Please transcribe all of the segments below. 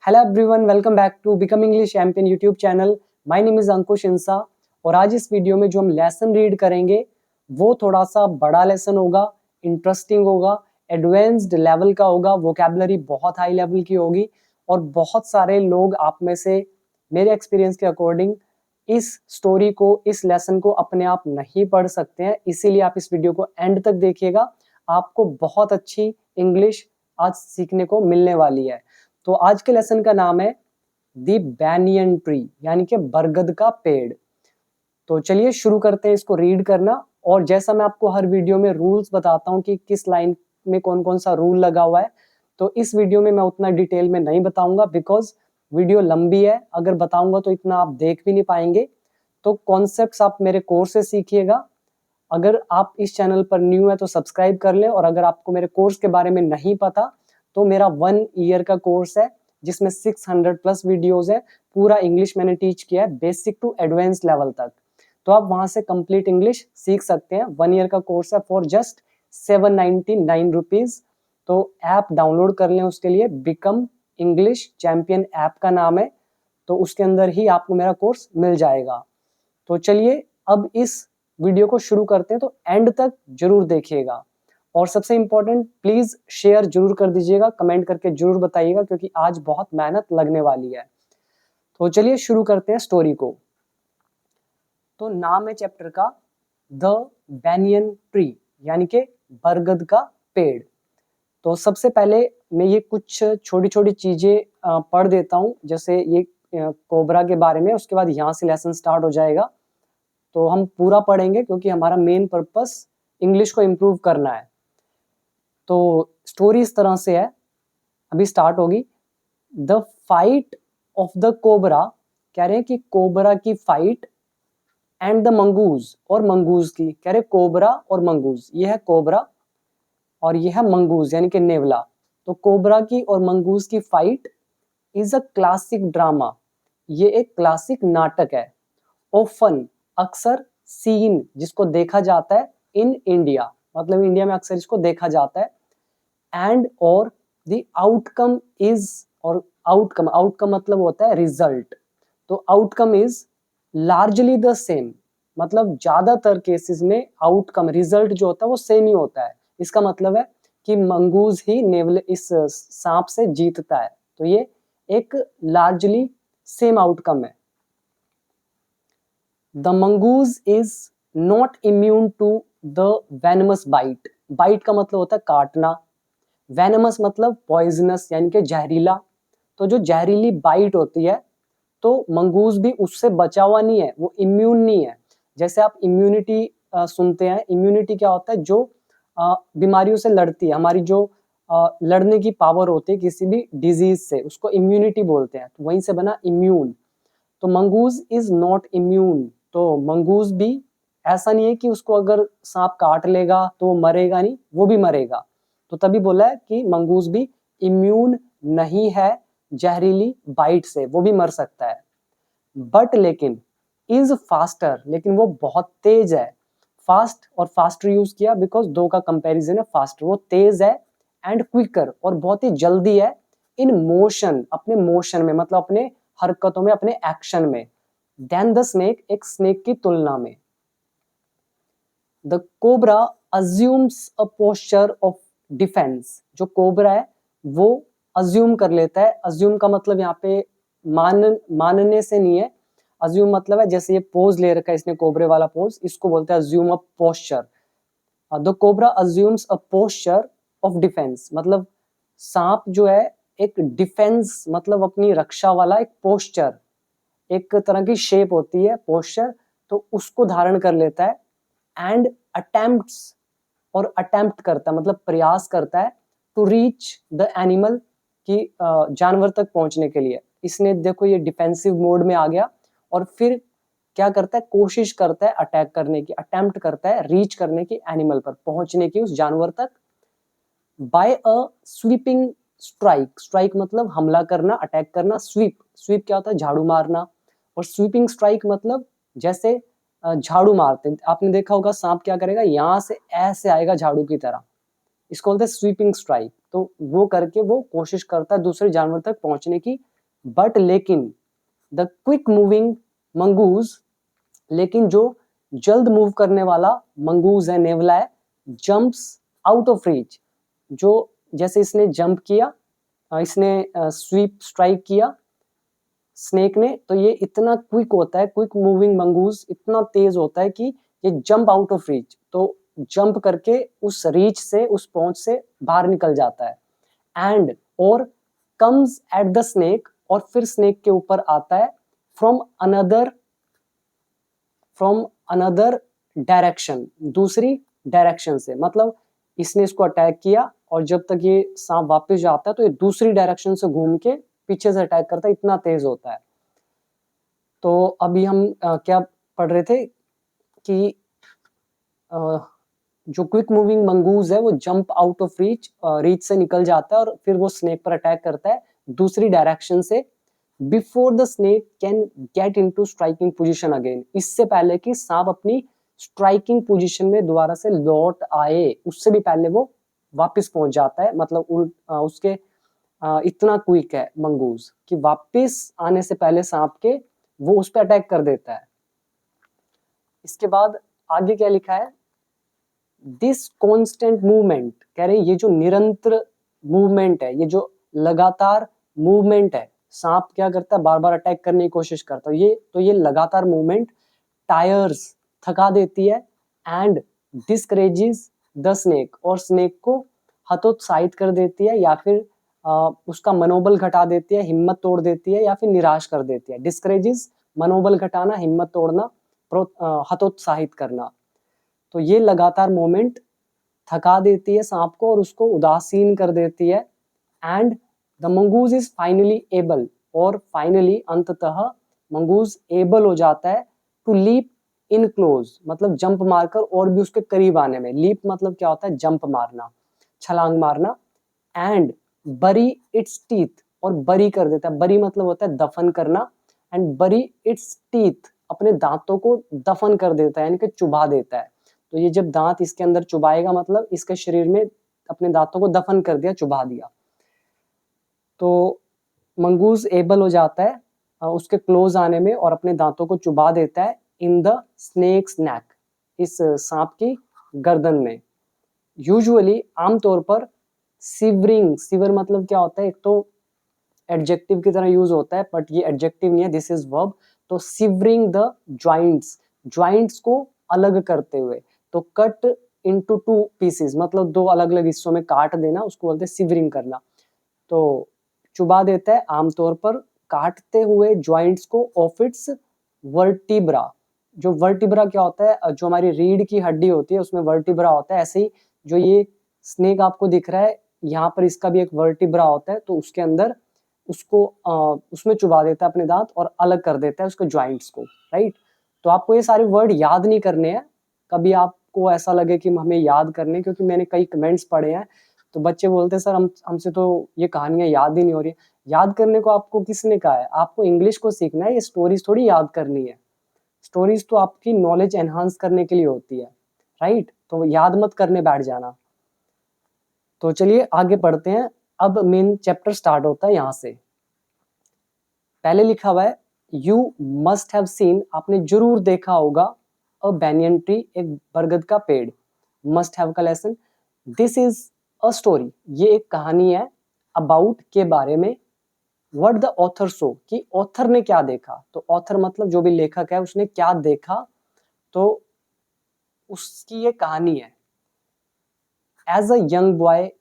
Hello everyone, welcome back to become English champion YouTube channel. My name is Ankush Insa और आज इस video में जो हम लेसन रीड करेंगे वो थोड़ा सा बड़ा लेसन होगा, इंटरेस्टिंग होगा, एडवांस्ड लेवल का होगा, वोकैबुलरी बहुत हाई लेवल की होगी और बहुत सारे लोग आप में से मेरे एक्सपीरियंस के अकॉर्डिंग इस स्टोरी को, इस लेसन को अपने आप नहीं पढ़ सकते हैं। इसीलिए आप इस वीडियो को एंड तक देखिएगा, आपको बहुत अच्छी इंग्लिश आज सीखने को मिलने वाली है। तो आज के लेसन का नाम है दी बैनियन ट्री, यानी कि बरगद का पेड़। तो चलिए शुरू करते हैं इसको रीड करना। और जैसा मैं आपको हर वीडियो में रूल्स बताता हूँ कि किस लाइन में कौन कौन सा रूल लगा हुआ है, तो इस वीडियो में मैं उतना डिटेल में नहीं बताऊंगा बिकॉज वीडियो लंबी है। अगर बताऊंगा तो इतना आप देख भी नहीं पाएंगे। तो कॉन्सेप्ट्स आप मेरे कोर्स से सीखिएगा। अगर आप इस चैनल पर न्यू है तो सब्सक्राइब कर लें, और अगर आपको मेरे कोर्स के बारे में नहीं पता तो मेरा 1 ईयर का कोर्स है जिसमें 600 प्लस वीडियोस है। पूरा इंग्लिश मैंने टीच किया है बेसिक टू एडवांस लेवल तक, तो आप वहां से कंप्लीट इंग्लिश सीख सकते हैं। 1 ईयर का कोर्स है फॉर जस्ट 799 रुपीज। तो ऐप डाउनलोड कर लें उसके लिए, बिकम इंग्लिश चैंपियन ऐप का नाम है। तो उसके अंदर ही आपको मेरा कोर्स मिल जाएगा। तो चलिए अब इस वीडियो को शुरू करते हैं, तो एंड तक जरूर देखिएगा। और सबसे इंपॉर्टेंट, प्लीज शेयर जरूर कर दीजिएगा, कमेंट करके जरूर बताइएगा क्योंकि आज बहुत मेहनत लगने वाली है। तो चलिए शुरू करते हैं स्टोरी को। तो नाम है चैप्टर का द बैनियन ट्री, यानी कि बरगद का पेड़। तो सबसे पहले मैं ये कुछ छोटी छोटी चीजें पढ़ देता हूँ, जैसे ये कोबरा के बारे में। उसके बाद यहाँ से लेसन स्टार्ट हो जाएगा। तो हम पूरा पढ़ेंगे क्योंकि हमारा मेन पर्पस इंग्लिश को इम्प्रूव करना है। तो स्टोरी इस तरह से है, अभी स्टार्ट होगी। The fight of the cobra, कह रहे हैं कि कोबरा की फाइट, एंड द मंगूज, और मंगूज की, कह रहे कोबरा और मंगूज। ये है कोबरा और ये है मंगूज यानी कि नेवला। तो कोबरा की और मंगूज की fight is a classic drama, ये एक क्लासिक नाटक है। ऑफन, अक्सर, सीन, जिसको देखा जाता है, इन इंडिया, मतलब इंडिया में अक्सर इसको देखा जाता है। एंड और द आउटकम इज, और आउटकम, आउटकम मतलब होता है रिजल्ट। तो outcome is largely the same, मतलब ज्यादातर केसेस में आउटकम, रिजल्ट जो होता है वो सेम ही होता है। इसका मतलब है कि मंगूज ही नेवले, इस सांप से जीतता है। तो ये एक लार्जली सेम आउटकम है। The mongoose is not immune to the venomous bite. Bite का मतलब होता है काटना, वेनमस मतलब पॉइजनस यानी कि जहरीला। तो जो जहरीली बाइट होती है, तो मंगूज भी उससे बचा हुआ नहीं है, वो इम्यून नहीं है। जैसे आप इम्यूनिटी सुनते हैं, इम्यूनिटी क्या होता है? जो बीमारियों से लड़ती है, हमारी जो लड़ने की पावर होती है किसी भी डिजीज से, उसको इम्यूनिटी बोलते हैं। तो वहीं से बना इम्यून। तो मंगूज इज नॉट इम्यून। तो मंगूज भी ऐसा नहीं है कि उसको अगर सांप काट लेगा तो वो मरेगा नहीं, वो भी मरेगा। तो तभी बोला है कि मंगूज भी इम्यून नहीं है जहरीली बाइट से, वो भी मर सकता है। बट लेकिन इज फास्टर, लेकिन वो बहुत तेज है। फास्ट और फास्टर यूज किया बिकॉज दो का कंपैरिजन है। फास्टर, वो तेज है, एंड क्विकर, और बहुत ही जल्दी है। इन मोशन, अपने मोशन में, मतलब अपने हरकतों में, अपने एक्शन में। देन द स्नेक, एक स्नेक की तुलना में। The cobra assumes a posture of defence. जो कोबरा है वो अज्यूम कर लेता है। अज्यूम का मतलब यहाँ पे मानने से नहीं है। अज्यूम मतलब है, जैसे ये पोज ले रखा है इसने, कोबरे वाला पोज, इसको बोलते हैं assume a posture. The cobra assumes a posture of defence, मतलब सांप जो है एक डिफेंस, मतलब अपनी रक्षा वाला एक पोस्चर, एक तरह की शेप होती है पोस्चर, तो उसको धारण कर लेता है। एंड अटेम्प्ट्स, और अटेम्प्ट करता है मतलब प्रयास करता है, टू रीच द एनिमल, की जानवर तक पहुंचने के लिए। इसने देखो ये डिफेंसिव मोड में आ गया, और फिर क्या करता है? कोशिश करता है अटैक करने की, अटेम्प्ट करता है रीच करने की, एनिमल पर पहुंचने की, उस जानवर तक। बाय अ स्वीपिंग स्ट्राइक, स्ट्राइक मतलब हमला करना, अटैक करना। स्वीप, स्वीप क्या होता है? झाड़ू मारना। और स्वीपिंग स्ट्राइक मतलब जैसे झाड़ू मारते हैं, आपने देखा होगा सांप क्या करेगा, यहां से ऐसे आएगा झाड़ू की तरह, इसको बोलते हैं स्वीपिंग स्ट्राइक। तो वो करके वो कोशिश करता है दूसरे जानवर तक पहुंचने की, बट लेकिन द क्विक मूविंग मंगूज, लेकिन जो जल्द मूव करने वाला मंगूज है, नेवला है, जंप्स आउट ऑफ रीच, जो जैसे इसने जंप किया, इसने स्वीप स्ट्राइक किया स्नेक ने, तो ये इतना क्विक होता है, क्विक मूविंग मंगूज इतना तेज होता है कि ये जंप आउट ऑफ रीच, तो जंप करके उस रीच से, उस पहुंच से बाहर निकल जाता है। एंड और कम्स एट द स्नेक, और फिर स्नेक के ऊपर आता है फ्रॉम अनदर डायरेक्शन, दूसरी डायरेक्शन से, मतलब इसने इसको अटैक किया और जब तक ये सांप वापस जाता है तो ये दूसरी डायरेक्शन से घूम के पीछे से अटैक करता है, इतना तेज होता है। तो अभी हम क्या पढ़ रहे थे कि जो क्विक मूविंग मंगूज है वो जंप आउट ऑफ रीच से निकल जाता है और फिर वो स्नेक पर अटैक करता है दूसरी डायरेक्शन से, before the snake can get into striking position again, इससे पहले कि सांप अपनी स्ट्राइकिंग पोजीशन में दोबारा से लौट आए, उससे भी पहले वो वापस पहुंच जाता है, मतलब उसके इतना क्विक है मंगूज कि वापस आने से पहले सांप के वो उस पर अटैक कर देता है। इसके बाद आगे क्या लिखा है, दिस कॉन्स्टेंट मूवमेंट, कह रहे ये जो निरंतर मूवमेंट है, ये जो लगातार मूवमेंट है, सांप क्या करता है, बार बार अटैक करने की कोशिश करता है, ये लगातार मूवमेंट टायर्स, थका देती है, एंड डिस्करेजेस द स्नेक, और स्नेक को हतोत्साहित कर देती है, या फिर उसका मनोबल घटा देती है, हिम्मत तोड़ देती है, या फिर निराश कर देती है। डिस्करेजेस मनोबल घटाना, हिम्मत तोड़ना, हतोत्साहित करना। तो ये लगातार मूवमेंट थका देती है सांप को और उसको उदासीन कर देती है। And the mongoose is finally able, और फाइनली अंततः मंगूज एबल हो जाता है टू लीप इन क्लोज, मतलब जंप मारकर और भी उसके करीब आने में। लीप मतलब क्या होता है, जंप मारना, छलांग मारना। एंड बरी इट्स टीथ, और बरी कर देता है, बरी मतलब होता है दफन करना, एंड बरी इट्स टीथ, अपने दांतों को दफन कर देता है, यानी कि चुबा देता है। तो ये जब दांत इसके अंदर चुबाएगा, मतलब इसके शरीर में अपने दांतों को दफन कर दिया, चुबा दिया। तो मंगूज एबल हो जाता है उसके क्लोज आने में और अपने दांतों को चुबा देता है इन द स्नेक्स नेक, इस सांप की गर्दन में। यूजुअली, आमतौर पर, सिवरिंग, सिवर मतलब क्या होता है, एक तो एडजेक्टिव की तरह यूज होता है, बट ये एडजेक्टिव नहीं है, दिस इज वर्ब। तो सिवरिंग द ज्वाइंट्स, ज्वाइंट्स को अलग करते हुए, तो कट इनटू टू पीसेस, मतलब दो अलग अलग हिस्सों में काट देना, उसको बोलते हैं सिवरिंग करना। तो चुबा देता है आमतौर पर काटते हुए ज्वाइंट्स को ऑफ इट्स वर्टिब्रा। जो वर्टिब्रा क्या होता है, जो हमारी रीढ़ की हड्डी होती है उसमें वर्टिब्रा होता है, ऐसे ही जो ये स्नेक आपको दिख रहा है यहाँ पर, इसका भी एक वर्टिब्रा होता है, तो उसके अंदर उसको उसमें चुबा देता है अपने दांत और अलग कर देता है उसके ज्वाइंट्स को, राइट। तो आपको ये सारे वर्ड याद नहीं करने हैं, कभी आपको ऐसा लगे कि हमें याद करने, क्योंकि मैंने कई कमेंट्स पढ़े हैं तो बच्चे बोलते हैं सर हमसे तो ये कहानियां याद ही नहीं हो रही। याद करने को आपको किसने कहा है, आपको इंग्लिश को सीखना है, ये स्टोरीज थोड़ी याद करनी है। स्टोरीज तो आपकी नॉलेज एनहांस करने के लिए होती है, राइट। तो याद मत करने बैठ जाना। तो चलिए आगे पढ़ते हैं, अब मेन चैप्टर स्टार्ट होता है यहाँ से। पहले लिखा हुआ है, यू मस्ट हैव सीन, आपने जरूर देखा होगा, अ बैनियन ट्री, एक बरगद का पेड़। मस्ट हैव का lesson, this is a story, ये एक कहानी है, अबाउट के बारे में, व्हाट द ऑथर सो, कि ऑथर ने क्या देखा। तो ऑथर मतलब जो भी लेखक है उसने क्या देखा, तो उसकी ये कहानी है। एज अ यंग बॉय,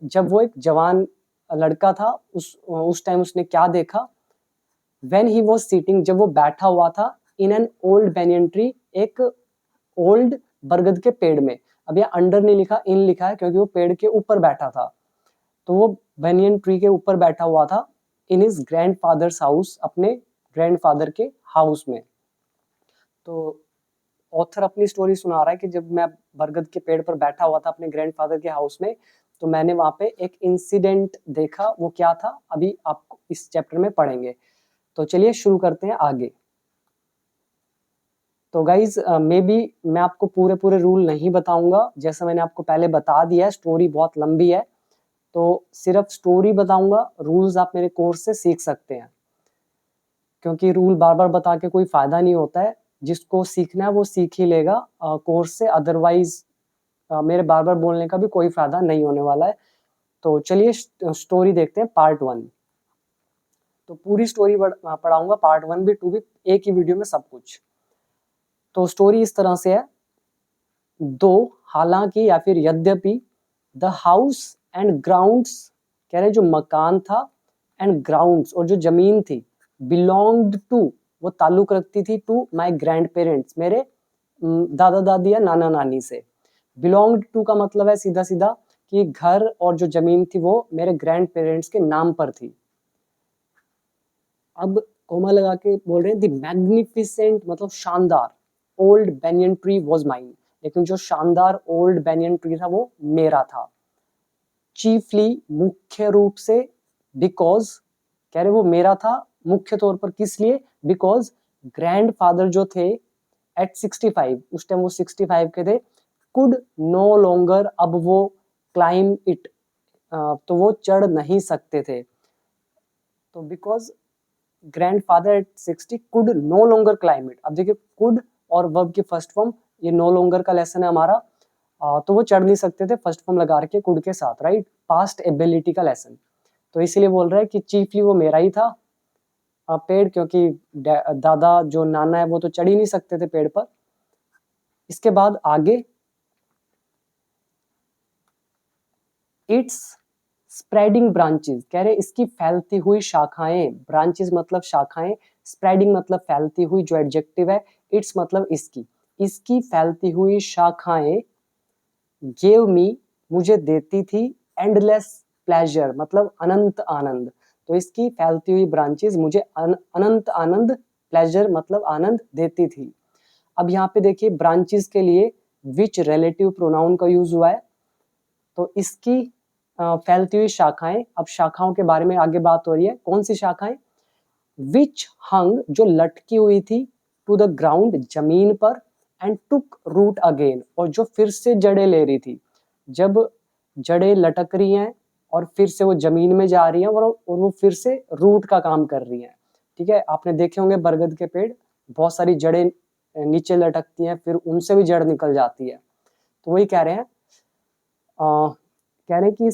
जब वो एक जवान लड़का था, उस टाइम उसने क्या देखा। When he was sitting, जब वो बैठा हुआ था, in an old banyan tree, एक ओल्ड बरगद के पेड़ में। अब यहाँ अंडर नहीं लिखा, इन लिखा है, क्योंकि वो पेड़ के ऊपर बैठा था, तो वो बैनियन ट्री के ऊपर बैठा हुआ था, इन हिज ग्रैंडफादर्स हाउस, अपने ग्रैंडफादर के हाउस में। तो ऑथर अपनी स्टोरी सुना रहा है कि जब मैं बरगद के पेड़ पर बैठा हुआ था अपने ग्रैंडफादर के हाउस में, तो मैंने वहां पे एक इंसिडेंट देखा, वो क्या था अभी आपको इस चैप्टर में पढ़ेंगे। तो चलिए शुरू करते हैं आगे। तो गाइज मे बी मैं आपको पूरे पूरे रूल नहीं बताऊंगा, जैसा मैंने आपको पहले बता दिया है, स्टोरी बहुत लंबी है, तो सिर्फ स्टोरी बताऊंगा, रूल्स आप मेरे कोर्स से सीख सकते हैं। क्योंकि रूल बार बार बता के कोई फायदा नहीं होता है, जिसको सीखना है वो सीख ही लेगा कोर्स से, अदरवाइज मेरे बार बार बोलने का भी कोई फायदा नहीं होने वाला है। तो चलिए स्टोरी देखते हैं पार्ट 1। तो पूरी स्टोरी पढ़ाऊंगा, पार्ट 1 भी 2 भी, एक ही वीडियो में सब कुछ। तो स्टोरी इस तरह से है, दो हालांकि या फिर यद्यपि द हाउस एंड ग्राउंड्स, कह रहे जो मकान था, एंड ग्राउंड्स और जो जमीन थी, बिलोंग्ड टू, वो ताल्लुक रखती थी, टू माय ग्रैंड पेरेंट्स, मेरे दादा दादी या नाना नानी से। बिलोंग्ड टू का मतलब है सीधा सीधा कि घर और जो जमीन थी वो मेरे ग्रैंड पेरेंट्स के नाम पर थी। अब कोमा लगा के बोल रहे हैं द मैग्निफिसेंट मतलब शानदार, old banyan tree was mine, लेकिन जो शानदार ओल्ड बेनियन ट्री था वो मेरा था। चीफली मुख्य रूप से, बिकॉज, कह रहे वो मेरा था मुख्य तौर पर, किस लिए, बिकॉज ग्रैंडफादर जो थे एट 65, उस टाइम वो 65 के थे, कुड नो लॉन्गर, अब वो क्लाइम इट, तो वो चढ़ नहीं सकते थे। तो because grandfather at 60 could no longer climb it, अब देखिए कुड और वर्ब की फर्स्ट फॉर्म, ये नो लॉन्गर का लेसन है हमारा, तो वो चढ़ नहीं सकते थे, फर्स्ट फॉर्म लगा रखे कुड के साथ, राइट, पास्ट एबिलिटी का लेसन। तो इसीलिए बोल रहा है कि चीफली वो मेरा ही था पेड़, क्योंकि दादा जो नाना है वो तो चढ़ ही नहीं सकते थे पेड़ पर। इसके बाद आगे, इट्स स्प्रेडिंग ब्रांचेस, कह रहे इसकी फैलती हुई शाखाएं, ब्रांचेस मतलब शाखाएं, स्प्रेडिंग मतलब फैलती हुई, जो एडजेक्टिव है, इट्स मतलब इसकी, इसकी फैलती हुई शाखाएं, गेव मी मुझे देती थी, एंडलेस प्लेजर मतलब अनंत आनंद, तो इसकी फैलती हुई ब्रांचेस मुझे अनंत आनंद, प्लेजर मतलब आनंद देती थी। अब यहाँ पे देखिए ब्रांचेस के लिए विच रिलेटिव प्रोनाउन का यूज हुआ है, तो इसकी फैलती हुई शाखाएं, अब शाखाओं के बारे में आगे बात हो रही है, कौन सी शाखाएं, विच हंग जो लटकी हुई थी, टू द ग्राउंड जमीन पर, एंड टुक रूट अगेन और जो फिर से जड़ें ले रही थी, जब जड़ें लटक रही हैं और फिर से वो जमीन में जा रही हैं और वो फिर से रूट का काम कर रही हैं। ठीक है, आपने देखे होंगे बरगद के पेड़, बहुत सारी जड़ें नीचे लटकती हैं, फिर उनसे भी जड़ निकल जाती है। तो वही कह रहे हैं, कह रहे हैं कि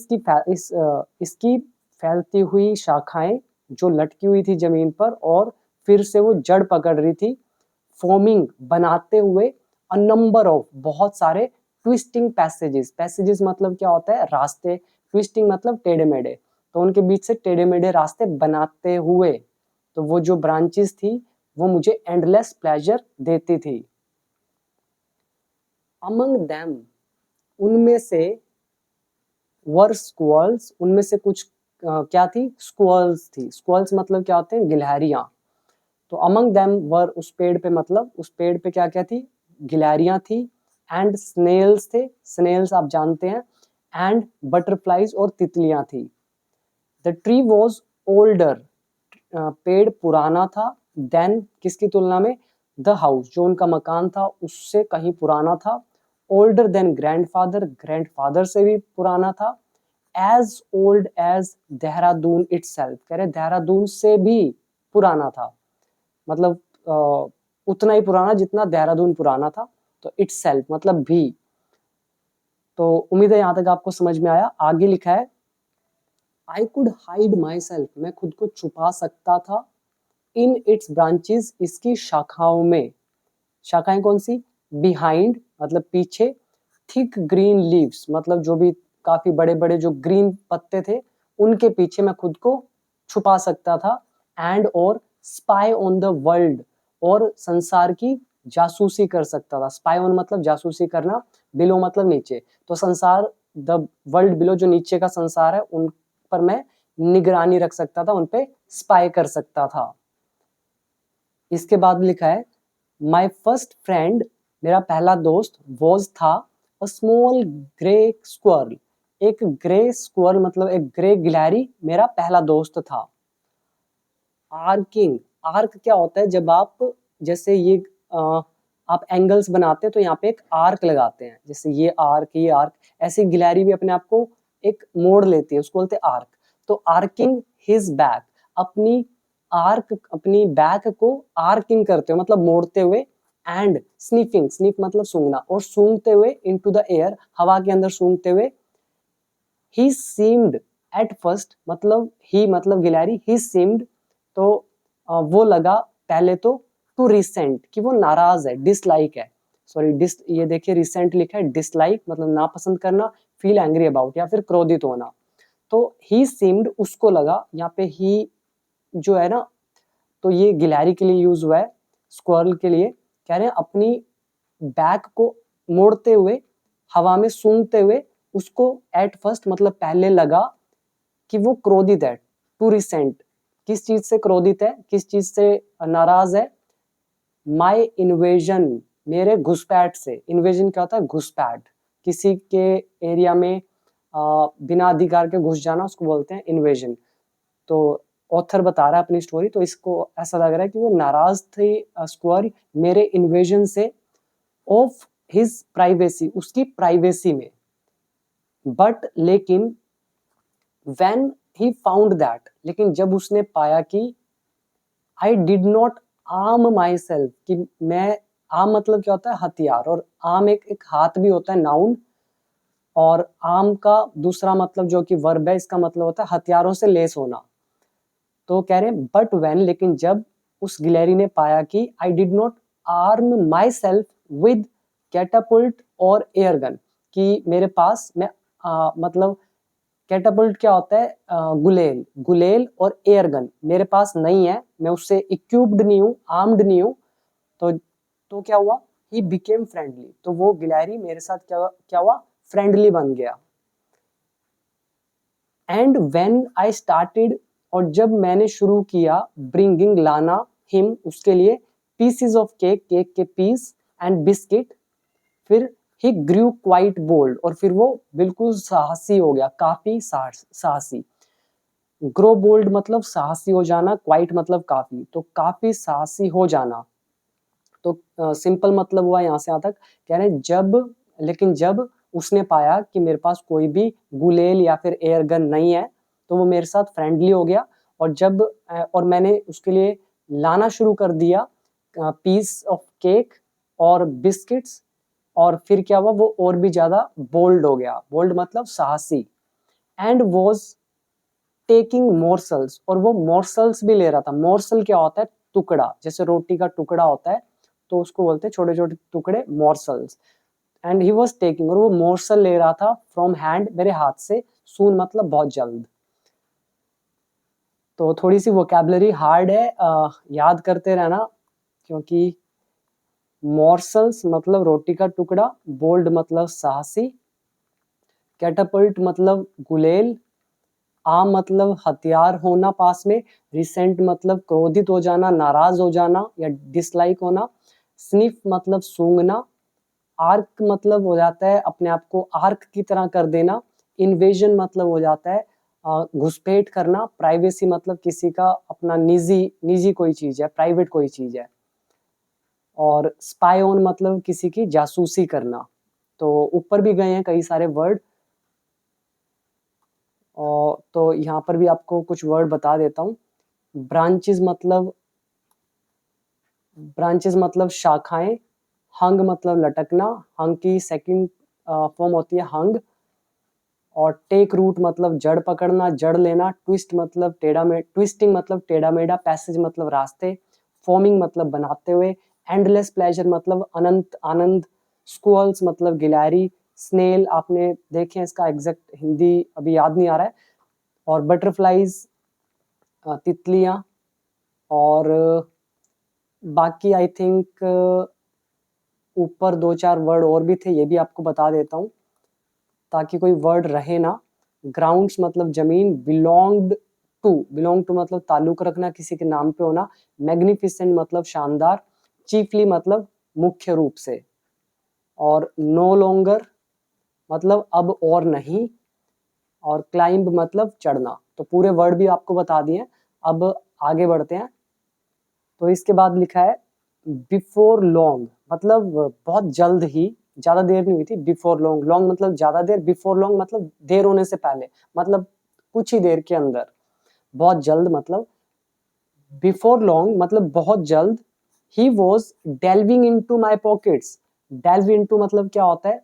इसकी फैलती हुई शाखाएं जो लटकी हुई थी जमीन पर और फिर से वो जड़ पकड़ रही थी, फॉर्मिंग बनाते हुए, अ नंबर ऑफ बहुत सारे, ट्विस्टिंग पैसेजेस, पैसेजेस मतलब क्या होता है, रास्ते, ट्विस्टिंग मतलब टेढ़े मेढ़े, तो उनके बीच से टेढ़े मेढ़े रास्ते बनाते हुए, तो वो जो ब्रांचेस थी वो मुझे एंडलेस प्लेजर देती थी। अमंग देम, उनमें से, वर स्क्वल्स, उनमें से कुछ क्या थी, स्क्वल्स थी, स्क्वल्स मतलब क्या होते हैं, गिलहरियां। तो अमंग देम वर, उस पेड़ पे मतलब उस पेड़ पे क्या क्या थी, गिलहरियां थी, एंड स्नेल्स थे, स्नेल्स आप जानते हैं, एंड बटरफ्लाईज और तितलियां थी। द ट्री वॉज ओल्डर, पेड़ पुराना था, देन किसकी तुलना में, द हाउस जो उनका मकान था उससे कहीं पुराना था, ओल्डर देन ग्रैंडफादर, ग्रैंडफादर से भी पुराना था, as old as Dehradun itself, कह रहे देहरादून से भी पुराना था, मतलब उतना ही पुराना जितना देहरादून पुराना था, तो इटसेल्फ मतलब भी। तो उम्मीद है यहां तक आपको समझ में आया। आगे लिखा है, I could hide my self, मैं खुद को छुपा सकता था, इन इट्स ब्रांचेस, इसकी शाखाओं में, शाखाएं कौन सी, बिहाइंड मतलब पीछे, थिक ग्रीन लीव्स मतलब जो भी काफी बड़े बड़े जो ग्रीन पत्ते थे उनके पीछे मैं खुद को छुपा सकता था, एंड और स्पाई ऑन द वर्ल्ड, और संसार की जासूसी कर सकता था, स्पाई ऑन मतलब जासूसी करना, बिलो मतलब नीचे, तो संसार, द वर्ल्ड बिलो जो नीचे का संसार है उन पर मैं निगरानी रख सकता था, उन पे स्पाई कर सकता था। इसके बाद लिखा है, माई फर्स्ट फ्रेंड, मेरा पहला दोस्त, वॉज था, अ स्मॉल ग्रे स्क्वायरल, एक ग्रे स्क्वायरल मतलब एक ग्रे गिलहरी मेरा पहला दोस्त था। आर्किंग, आर्क क्या होता है, जब आप जैसे ये आप एंगल्स बनाते हैं तो यहाँ पे एक आर्क लगाते हैं, जैसे ये आर्क, ऐसे गिलहरी भी अपने आप को एक मोड़ लेती है, उसको बोलते हैं आर्क। तो आर्किंग हिज बैक, अपनी आर्क, अपनी बैक को आर्किंग करते हुए मतलब मोड़ते हुए, एंड स्निफिंग, स्निफ मतलब सूंघना, और सूंघते हुए इनटू द एयर, हवा के अंदर सूंघते हुए, ही सीम्ड एट फर्स्ट मतलब ही मतलब गिलहरी, ही सीम्ड तो वो लगा पहले तो, टू रिसेंट कि वो नाराज है, डिसलाइक है, सॉरी डिस, ये देखिए रिसेंट लिखा है, डिसलाइक मतलब नापसंद करना, फील एंग्री अबाउट या फिर क्रोधित होना। तो ही सीम्ड उसको लगा, यहाँ पे ही जो है ना, तो ये गिलहरी के लिए यूज हुआ है, स्क्वारल के लिए कह रहे हैं अपनी बैक को मोड़ते हुए, हवा में सूंघते हुए, उसको एट फर्स्ट मतलब पहले लगा कि वो क्रोधित है, टू रिसेंट किस चीज से क्रोधित है, किस चीज से नाराज है, माय इन्वेजन मेरे घुसपैठ से, इन्वेजन क्या होता है, घुसपैठ, किसी के एरिया में बिना अधिकार के घुस जाना उसको बोलते हैं इन्वेजन। तो ऑथर बता रहा है अपनी स्टोरी, तो इसको ऐसा लग रहा है कि वो नाराज थे स्क्वायर मेरे इन्वेजन से, ऑफ हिज प्राइवेसी उसकी प्राइवेसी में, बट लेकिन व्हेन ही फाउंड दैट लेकिन जब उसने पाया कि I did not arm my self कि मैं, आर्म मतलब क्या होता है, हथियार, और आर्म एक हाथ भी होता है, नाउन, और आर्म का दूसरा मतलब जो कि वर्ब है, इसका मतलब होता है हथियारों से लेस होना। तो कह रहे हैं बट व्हेन लेकिन जब उस गिलहरी ने पाया कि I did not arm my self with catapult और एयर गन, कि मेरे पास मैं मतलब कैटापुल्ट क्या होता है, गुलेल, गुलेल और एयर गन मेरे पास नहीं है, मैं उससे इक्विप्ड नहीं हूँ, आर्म्ड नहीं हूँ। तो क्या हुआ, ही बिकेम फ्रेंडली, तो वो गिलहरी मेरे साथ क्या क्या हुआ, फ्रेंडली बन गया। एंड व्हेन आई स्टार्टेड और जब मैंने शुरू किया, ब्रिंगिंग लाना हिम उसके लिए, पीसेस ऑफ केक, केक के पीस, एंड बिस्किट, फिर ही ग्रू क्वाइट बोल्ड और फिर वो बिल्कुल साहसी हो गया, काफी साहसी। ग्रो बोल्ड मतलब साहसी हो जाना, क्वाइट मतलब काफी, तो काफी साहसी हो जाना। तो सिंपल मतलब हुआ यहाँ से यहाँ तक, कह रहे जब लेकिन जब उसने पाया कि मेरे पास कोई भी गुलेल या फिर एयर गन नहीं है, तो वो मेरे साथ फ्रेंडली हो गया, और जब और मैंने उसके लिए लाना शुरू कर दिया पीस ऑफ केक और बिस्किट्स, और फिर क्या हुआ, वो और भी ज्यादा बोल्ड हो गया, बोल्ड मतलब साहसी, एंड वॉज टेकिंग मोर्सल्स और वो मोर्सल्स भी ले रहा था। मोर्सल क्या होता है, टुकड़ा, जैसे रोटी का टुकड़ा होता है तो उसको बोलते हैं छोटे छोटे टुकड़े, मोर्सल्स। एंड ही वॉज टेकिंग और वो मोर्सल ले रहा था, फ्रॉम हैंड मेरे हाथ से, सून मतलब बहुत जल्द। तो थोड़ी सी वोकैबलरी हार्ड है, याद करते रहना, क्योंकि मोर्सल्स मतलब रोटी का टुकड़ा, बोल्ड मतलब साहसी, कैटापल्ट मतलब गुलेल, आम मतलब हथियार होना पास में, रिसेंट मतलब क्रोधित हो जाना, नाराज हो जाना या डिसलाइक होना, स्निफ मतलब सूंघना, आर्क मतलब हो जाता है अपने आप को आर्क की तरह कर देना, इन्वेजन मतलब हो जाता है घुसपैठ करना, प्राइवेसी मतलब किसी का अपना निजी निजी कोई चीज है, प्राइवेट कोई चीज है, और स्पाई ऑन मतलब किसी की जासूसी करना। तो ऊपर भी गए हैं कई सारे वर्ड, और तो यहाँ पर भी आपको कुछ वर्ड बता देता हूँ। ब्रांचेस मतलब शाखाएं, हंग मतलब लटकना, हंग की सेकंड फॉर्म होती है हंग, और टेक रूट मतलब जड़ पकड़ना, जड़ लेना, ट्विस्ट मतलब ट्विस्टिंग मतलब टेढ़ा मेढ़ा, पैसेज मतलब रास्ते, फॉर्मिंग मतलब बनाते हुए, एंडलेस प्लेजर मतलब अनंत आनंद, स्क्वल्स मतलब गिलहरी, स्नेल आपने देखे हैं, इसका एग्जैक्ट हिंदी अभी याद नहीं आ रहा है, और बटरफ्लाइज तितलियां, और बाकी आई थिंक ऊपर दो चार वर्ड और भी थे, ये भी आपको बता देता हूँ ताकि कोई वर्ड रहे ना। ग्राउंड्स मतलब जमीन, बिलोंग टू मतलब ताल्लुक रखना, किसी के नाम पे होना, मैग्निफिसेंट मतलब शानदार, चीफली मतलब मुख्य रूप से, और नो लॉन्गर मतलब अब और नहीं, और क्लाइंब मतलब चढ़ना। तो पूरे वर्ड भी आपको बता दिए। अब आगे बढ़ते हैं। तो इसके बाद लिखा है बिफोर लॉन्ग मतलब बहुत जल्द ही, ज्यादा देर नहीं हुई थी, बिफोर लॉन्ग, लॉन्ग मतलब ज्यादा देर, बिफोर लॉन्ग मतलब देर होने से पहले, मतलब कुछ ही देर के अंदर, बहुत जल्द मतलब बिफोर लॉन्ग मतलब बहुत जल्द, he was delving into my pockets. Delve into मतलब क्या होता है,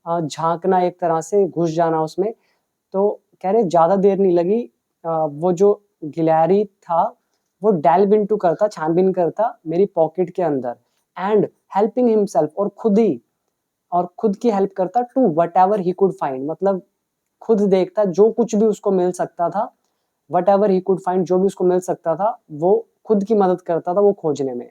झांकना, एक तरह से घुस जाना उसमें। तो कह रहे ज्यादा देर नहीं लगी, वो जो गिलहरी था वो डेल्व इनटू करता, छानबीन करता मेरी पॉकेट के अंदर, एंड हेल्पिंग हिमसेल्फ, और खुद की हेल्प करता, to whatever he could find, मतलब खुद देखता जो कुछ भी उसको मिल सकता था, what ever he could find, जो भी उसको मिल सकता था वो खुद की मदद करता था वो खोजने में।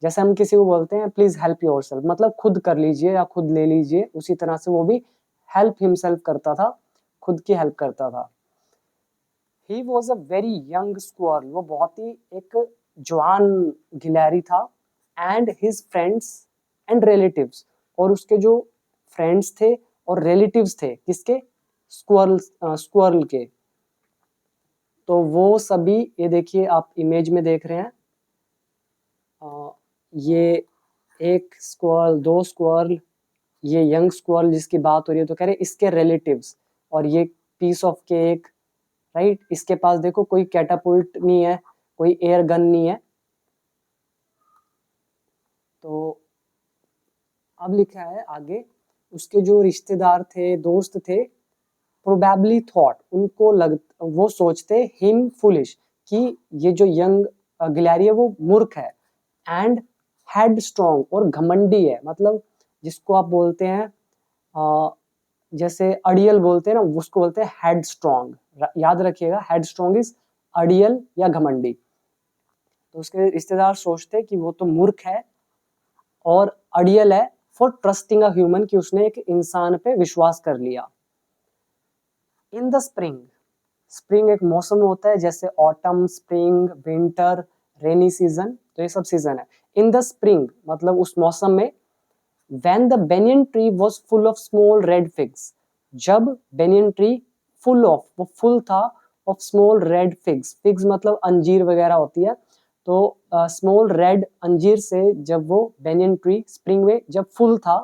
जैसे हम किसी को बोलते हैं प्लीज हेल्प योरसेल्फ, मतलब खुद कर लीजिए या खुद ले लीजिए, उसी तरह से वो भी हेल्प हिमसेल्फ करता था, खुद की हेल्प करता था। He was a very young squirrel, वो बहुत ही एक जवान गिलहरी था। And his friends and relatives, और उसके जो फ्रेंड्स थे और रिलेटिव्स थे किसके, स्क्वारल के। तो वो सभी, ये देखिए आप इमेज में देख रहे हैं, ये एक स्क्वारल, दो स्क्वारल, ये यंग स्क्वारल जिसकी बात हो रही है, तो कह रहे इसके रिलेटिव्स, और ये पीस ऑफ केक, राइट। इसके पास देखो कोई कैटापुल्ट नहीं है, कोई एयर गन नहीं है। तो अब लिखा है आगे, उसके जो रिश्तेदार थे, दोस्त थे, प्रोबेबली थॉट, वो सोचते हिम फुलिश, कि ये जो यंग गिलहरी है वो मूर्ख है, एंड हेड स्ट्रॉन्ग, और घमंडी है, मतलब जिसको आप बोलते हैं जैसे अड़ियल बोलते हैं ना, उसको बोलते हैं हेड स्ट्रॉन्ग। याद रखिएगा, हेड स्ट्रॉन्ग इज अड़ियल या घमंडी। तो उसके रिश्तेदार सोचते कि वो तो मूर्ख है और अड़ियल है, फॉर ट्रस्टिंग अ ह्यूमन, कि उसने एक इंसान पे विश्वास कर लिया। इन द स्प्रिंग, स्प्रिंग एक मौसम होता है, जैसे autumn, spring, winter, rainy season, तो ये सब सीजन है। इन द स्प्रिंग मतलब उस मौसम में, when the banyan tree was full of small red figs, जब banyan tree full of, वो full था of small red figs, figs मतलब अंजीर वगैरह होती है, तो small red अंजीर से जब वो banyan tree spring में जब full था,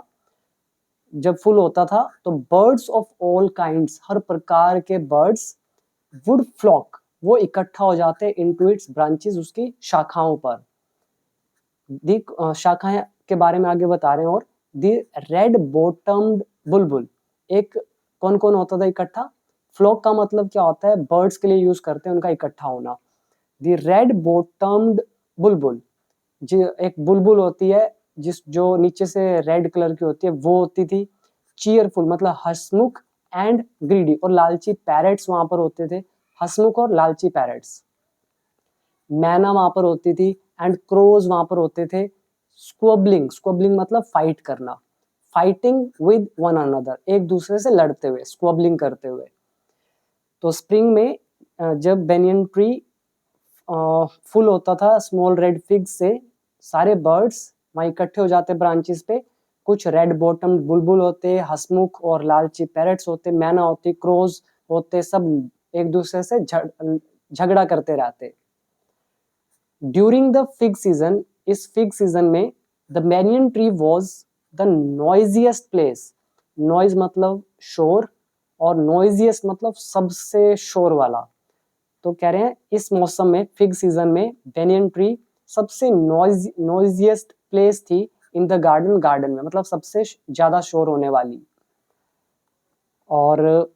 जब फुल होता था, तो बर्ड्स ऑफ ऑल काइंड्स, हर प्रकार के बर्ड्स, वुड फ्लॉक, वो इकट्ठा हो जाते इनटू इट्स ब्रांचेस, उसकी शाखाओं पर। दी शाखाएं के बारे में आगे बता रहे हैं, और दी रेड बॉटम्ड बुलबुल, एक कौन कौन होता था इकट्ठा, फ्लॉक का मतलब क्या होता है, बर्ड्स के लिए यूज करते हैं उनका इकट्ठा होना। दी रेड बॉटम्ड बुलबुल, जो एक बुलबुल होती है जिस जो नीचे से रेड कलर की होती है, वो होती थी। चीयरफुल मतलब हंसमुख, एंड ग्रीडी, और लालची पैरेट्स वहां पर होते थे, हंसमुख और लालची पैरेट्स। मैना वहां पर होती थी, एंड क्रोज वहां पर होते थे। स्क्वबलिंग, स्क्वबलिंग मतलब फाइट करना, फाइटिंग विद वन अनदर, एक दूसरे से लड़ते हुए, स्क्वबलिंग करते हुए। तो स्प्रिंग में जब बेनियन ट्री फुल होता था स्मॉल रेड फिग से, सारे बर्ड्स वहां इकट्ठे हो जाते ब्रांचेस पे। कुछ रेड बॉटम बुलबुल होते, हंसमुख और लालची पैरट्स होते, मैना होती, क्रोज होते, सब एक दूसरे से झगड़ा करते रहते। ड्यूरिंग द फिग सीजन, इस फिग सीजन में, the banyan tree was the noisiest place, noise मतलब शोर, और नॉइजिएस्ट मतलब सबसे शोर वाला। तो कह रहे हैं इस मौसम में, फिग सीजन में, बेनियन ट्री सबसे नॉइजिएस्ट प्लेस थी इन द गार्डन, गार्डन में मतलब सबसे ज्यादा शोर होने वाली। और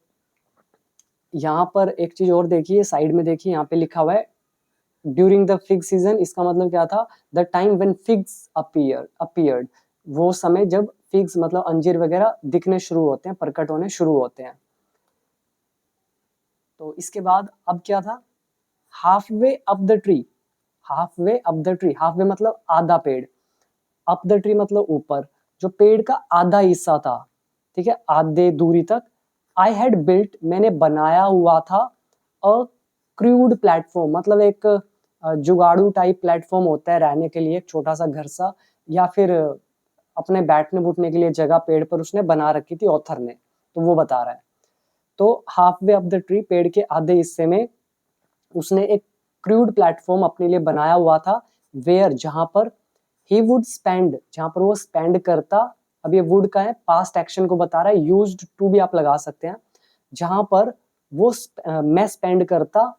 यहाँ पर एक चीज और देखिए, साइड में देखिए, यहाँ पे लिखा हुआ है ड्यूरिंग द फिग सीजन, इसका मतलब क्या था, the time when figs appeared, वो समय जब फिग्स मतलब अंजीर वगैरह दिखने शुरू होते हैं, प्रकट होने शुरू होते हैं। तो इसके बाद अब क्या था, half way up the tree, half way up the tree, half way मतलब आधा पेड़, अप द ट्री मतलब ऊपर, जो पेड़ का आधा हिस्सा था, ठीक है, आधे दूरी तक। आई हैड बिल्ट, मैंने बनाया हुआ था, अ क्रूड प्लेटफॉर्म मतलब एक जुगाड़ू टाइप प्लेटफॉर्म होता है रहने के लिए, एक छोटा सा घर सा, या फिर अपने बैठने बुठने के लिए जगह पेड़ पर उसने बना रखी थी ऑथर ने, तो वो बता रहा है। तो half way up the tree, पेड़ के आधे हिस्से में उसने एक क्रूड प्लेटफॉर्म अपने लिए बनाया हुआ था, वेयर जहां पर ही वुड स्पेंड, जहां पर वो स्पेंड करता, अब ये वुड का है, पास्ट एक्शन को बता रहा है, यूज्ड टू भी आप लगा सकते हैं, जहां पर वो मैं स्पेंड करता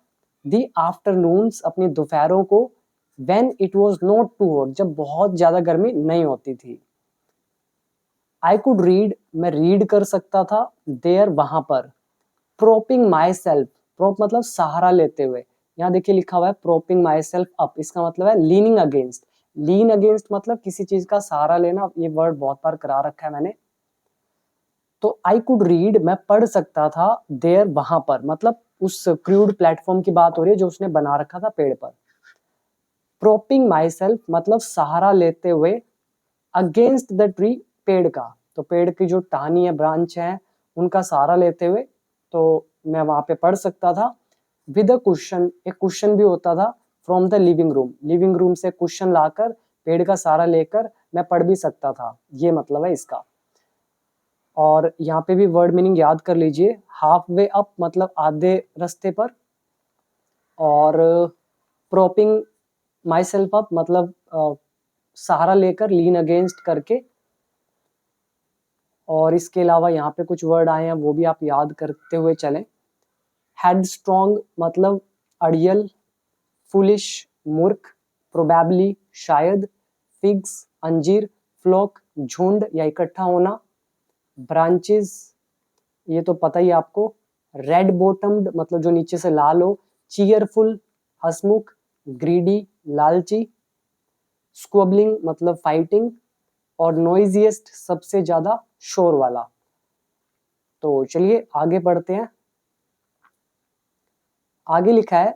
दी आफ्टरनून्स, अपनी दोपहरों को, when it was not too hot, जब बहुत ज्यादा गर्मी नहीं होती थी। आई कुड रीड, मैं रीड कर सकता था, देयर, वहां पर। प्रोपिंग माई सेल्फ, प्रोप मतलब सहारा लेते हुए, यहाँ देखिए लिखा हुआ है प्रोपिंग माई सेल्फ अप, इसका मतलब है लीनिंग अगेंस्ट। लीन अगेंस्ट मतलब किसी चीज का सहारा लेना, ये वर्ड बहुत बार करा रखा है मैंने। तो आई कुड रीड, मैं पढ़ सकता था, देयर, वहां पर, मतलब उस क्रूड प्लेटफॉर्म की बात हो रही है जो उसने बना रखा था पेड़ पर। प्रोपिंग माई सेल्फ मतलब सहारा लेते हुए, अगेंस्ट द ट्री, पेड़ का, तो पेड़ की जो टहनी है, ब्रांच है, उनका सहारा लेते हुए, तो मैं वहां पे पढ़ सकता था। विद अ क्वेश्चन, एक क्वेश्चन भी होता था, from the living room, living room से क्वेश्चन लाकर, पेड़ का सहारा लेकर मैं पढ़ भी सकता था, ये मतलब है इसका। और यहाँ पे भी वर्ड मीनिंग याद कर लीजिए, हाफ वे अप मतलब आधे रास्ते पर, और प्रोपिंग माई सेल्फ अप मतलब सहारा लेकर, लीन अगेंस्ट करके। और इसके अलावा यहाँ पे कुछ वर्ड आए हैं, वो भी आप याद करते हुए चलें। हेड स्ट्रॉन्ग मतलब अड़ियल, फुलिश मूर्ख, प्रोबेबली शायद, फिग्स अंजीर, फ्लॉक झुंड या इकट्ठा होना, ब्रांचेस ये तो पता ही आपको, रेड बॉटम्ड मतलब जो नीचे से लाल हो, चीयरफुल हसमुख, ग्रीडी लालची, स्क्वबलिंग मतलब फाइटिंग, और नॉइजिएस्ट सबसे ज्यादा शोर वाला। तो चलिए आगे बढ़ते हैं। आगे लिखा है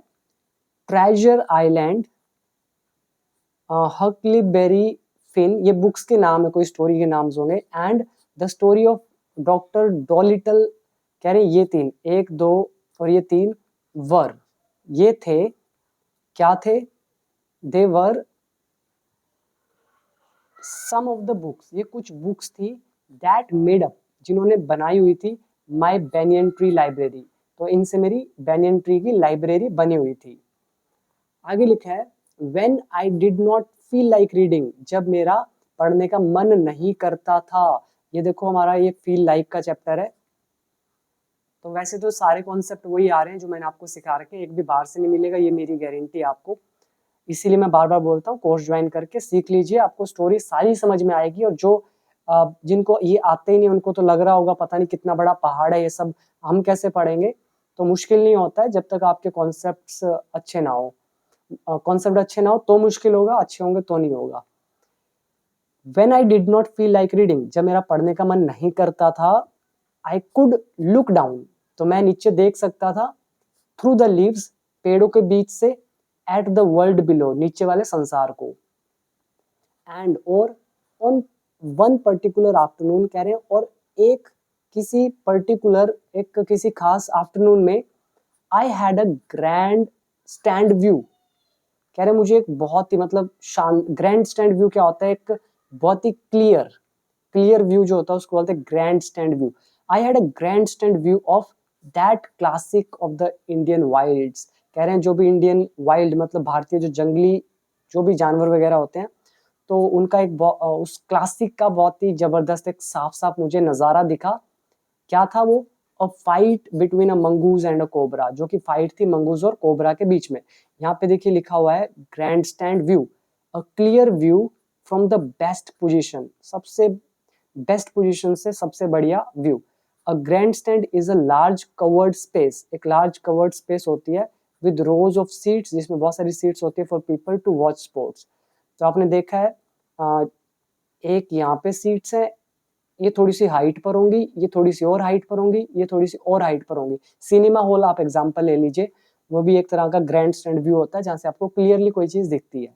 ट्रेजर आइलैंड, हकलीबेरी फिन, ये बुक्स के नाम है, कोई स्टोरी के नाम होंगे, and the story of doctor Dolittle, कह रहे ये तीन, एक दो और ये तीन, वर, ये थे, क्या थे, दे वर सम ऑफ द बुक्स, ये कुछ बुक्स थी, दैट मेड अप, जिन्होंने बनाई हुई थी, माई बेनियन ट्री लाइब्रेरी, तो इनसे मेरी बेनियन ट्री की लाइब्रेरी बनी हुई थी। आगे लिखा है when I did not feel like reading, जब मेरा पढ़ने का मन नहीं करता था। ये देखो हमारा ये फील लाइक का चैप्टर है। तो वैसे तो सारे कॉन्सेप्ट वही आ रहे हैं जो मैंने आपको सिखा रखे, एक भी बाहर से नहीं मिलेगा, ये मेरी गारंटी है आपको। इसीलिए मैं बार बार बोलता हूँ कोर्स ज्वाइन करके सीख लीजिए, आपको स्टोरी सारी समझ में आएगी। और जो जिनको ये आते ही नहीं, उनको तो लग रहा होगा पता नहीं कितना बड़ा पहाड़ है ये सब, हम कैसे पढ़ेंगे। तो मुश्किल नहीं होता है जब तक आपके कॉन्सेप्ट्स अच्छे ना हो, कॉन्सेप्ट अच्छे ना हो तो मुश्किल होगा, अच्छे होंगे तो नहीं होगा। When I did not feel like reading, जब मेरा पढ़ने का मन नहीं करता था, I could look down, तो मैं नीचे देख सकता था, through the leaves, पेड़ों के बीच से, at the world below, नीचे वाले संसार को, and और on one particular afternoon, कह रहे हैं और एक किसी पर्टिकुलर, एक किसी खास आफ्टरनून में, I had a grand stand view, कह रहे मुझे एक बहुत ही मतलब ग्रैंड स्टैंड व्यू क्या होता है, एक बहुत ही क्लियर व्यू जो होता है उसको बोलते हैं grand stand view. I had a grand stand view of that classic of the Indian Wilde's, कह रहे हैं जो भी इंडियन वाइल्ड मतलब भारतीय जो जंगली जो भी जानवर वगैरह होते हैं, तो उनका एक उस क्लासिक का बहुत ही जबरदस्त एक साफ साफ मुझे नजारा दिखा। क्या था वो, a fight between a mongoose and a cobra, जो कि फाइट थी मंगूज और कोबरा के बीच में। यहाँ पे देखिए लिखा हुआ है grand stand view, a clear view from the best position, सबसे बेस्ट पोजीशन से सबसे बढ़िया view. A grand stand is a large covered space, एक लार्ज कवर्ड स्पेस होती है विद रोज ऑफ सीट्स, जिसमें बहुत सारी सीट्स होती है for people to watch sports. तो आपने देखा है एक यहाँ पे सीट्स है, ये थोड़ी सी हाइट पर होंगी, ये थोड़ी सी और हाइट पर होंगी, ये थोड़ी सी और हाइट पर होंगी। सिनेमा हॉल आप एग्जांपल ले लीजिए, वो भी एक तरह का ग्रैंड स्टैंड व्यू होता है जहां से आपको क्लियरली कोई चीज दिखती है।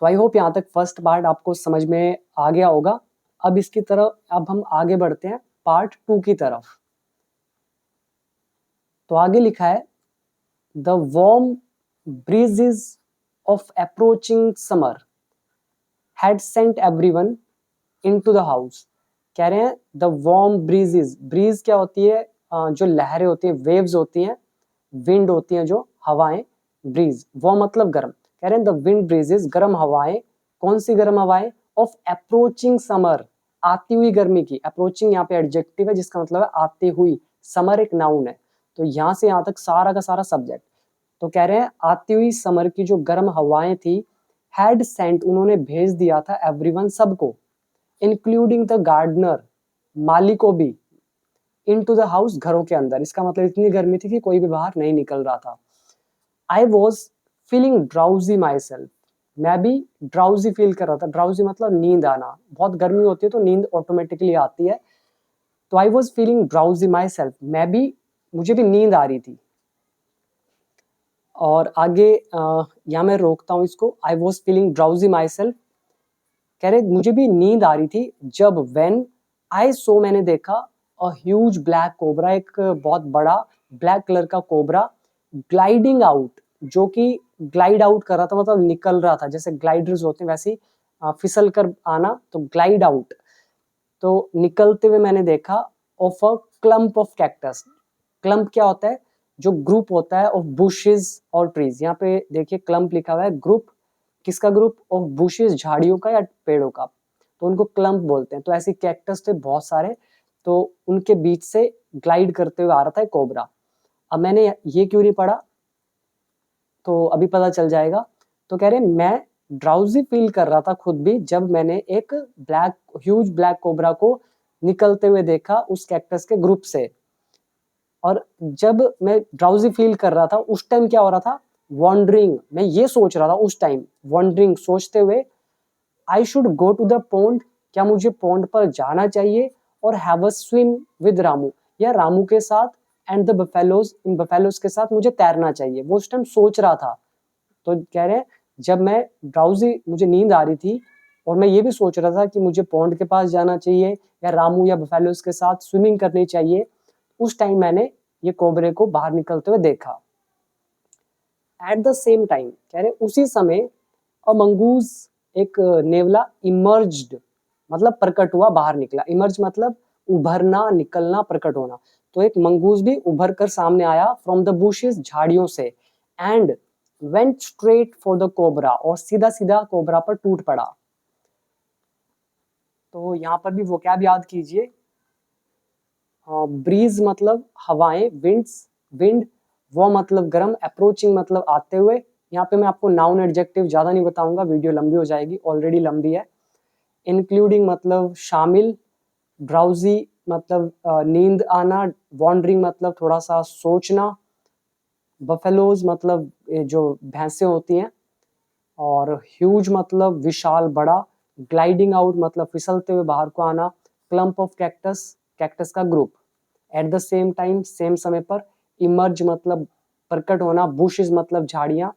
तो आई होप यहाँ तक फर्स्ट पार्ट आपको समझ में आ गया होगा। अब इसकी तरफ अब हम आगे बढ़ते हैं पार्ट 2 की तरफ। तो आगे लिखा है the warm breezes of approaching summer had sent everyone into the house, कह रहे हैं द वार्म ब्रीजेस, ब्रीज क्या होती है, जो लहरें होती हैं, वेव्स होती हैं, विंड होती हैं जो हवाएं, ब्रीज वार्म मतलब गर्म, कह रहे हैं द विंड ब्रीजेस, गर्म हवाएं, कौन सी गर्म हवाएं, ऑफ अप्रोचिंग समर, आती हुई गर्मी की, अप्रोचिंग यहाँ पे एडजेक्टिव है जिसका मतलब है आती हुई, समर एक नाउन है, तो यहाँ से यहाँ तक सारा का सारा सब्जेक्ट। तो कह रहे हैं आती हुई समर की जो गर्म हवाएं थी, हैड सेंट, उन्होंने भेज दिया था, एवरीवन, सबको, इंक्लूडिंग द गार्डनर, माली को भी, इनटू द हाउस, घरों के अंदर। इसका मतलब इतनी गर्मी थी कि कोई भी बाहर नहीं निकल रहा था। I was feeling drowsy my self, मैं भी ड्राउजी फील कर रहा था। ड्राउजी मतलब नींद आना, बहुत गर्मी होती है तो नींद ऑटोमेटिकली आती है। तो I was feeling drowsy my self, मुझे भी नींद आ रही थी। और आगे यहाँ मैं रोकता हूँ इसको। I was feeling drowsy my self, कह रहे मुझे भी नींद आ रही थी जब, व्हेन आई सो, मैंने देखा, अ ह्यूज ब्लैक कोबरा, एक बहुत बड़ा ब्लैक कलर का कोबरा, ग्लाइडिंग आउट, जो कि ग्लाइड आउट कर रहा था, मतलब निकल रहा था, जैसे ग्लाइडर्स होते हैं वैसे फिसल कर आना, तो ग्लाइड आउट, तो निकलते हुए मैंने देखा, of a clump of cactus. Clump क्या होता है? जो ग्रुप होता है ऑफ बुशेस और ट्रीज। यहाँ पे देखिए क्लम्प लिखा हुआ है, ग्रुप, किसका ग्रुप? ऑफ बुशेस, झाड़ियों का या पेड़ों का, तो उनको क्लम्प बोलते हैं। तो ऐसे कैक्टस थे बहुत सारे, तो उनके बीच से ग्लाइड करते हुए आ रहा था कोबरा। अब मैंने ये क्यों नहीं पढ़ा, तो अभी पता चल जाएगा। तो कह रहे मैं ड्राउजी फील कर रहा था खुद भी जब मैंने एक ह्यूज ब्लैक कोबरा को निकलते हुए देखा उस कैक्टस के ग्रुप से। और जब मैं ड्राउजी फील कर रहा था उस टाइम क्या हो रहा था? वॉन्डरिंग, मैं ये सोच रहा था उस टाइम, वॉन्डरिंग, सोचते हुए, I should go to the pond, क्या मुझे पॉन्ड पर जाना चाहिए, और have a swim with Ramu, या रामू के साथ, एंड द बफेलोज, इन बफेलोज के साथ मुझे तैरना चाहिए। वो उस टाइम सोच रहा था। तो कह रहे हैं जब मैं ड्राउजी, मुझे नींद आ रही थी और मैं ये भी सोच रहा था कि मुझे पॉन्ड के पास जाना चाहिए या रामू या बफेलोज के साथ स्विमिंग करनी चाहिए, उस टाइम मैंने ये कोबरे को बाहर निकलते हुए देखा। एट द सेम टाइम, कह रहे उसी समय, अ मंगूज, एक नेवला, इमर्ज्ड, मतलब प्रकट हुआ, बाहर निकला। इमर्ज मतलब उभरना, निकलना, प्रकट होना। तो एक मंगूज भी उभर कर सामने आया, फ्रॉम द बुशेस, झाड़ियों से, and went straight for the cobra, और सीधा सीधा कोबरा पर टूट पड़ा। तो यहाँ पर भी वोकैब याद कीजिए। ब्रीज मतलब हवाएं, विंड्स, विंड, वो मतलब गर्म, अप्रोचिंग मतलब आते हुए। यहाँ पे मैं आपको नाउन एडजेक्टिव ज्यादा नहीं बताऊंगा, वीडियो लंबी हो जाएगी, ऑलरेडी लंबी है। इंक्लूडिंग मतलब शामिल, ड्राउजी मतलब नींद आना, वॉन्डरिंग मतलब थोड़ा सा सोचना, बफेलोज मतलब जो भैंसें होती हैं, और ह्यूज मतलब विशाल, बड़ा, ग्लाइडिंग आउट मतलब फिसलते हुए बाहर को आना, क्लम्प ऑफ कैक्टस, कैक्टस का group, eight the same time, same समय पर, इमर्ज मतलब प्रकट होना, बुशेस मतलब झाड़ियां,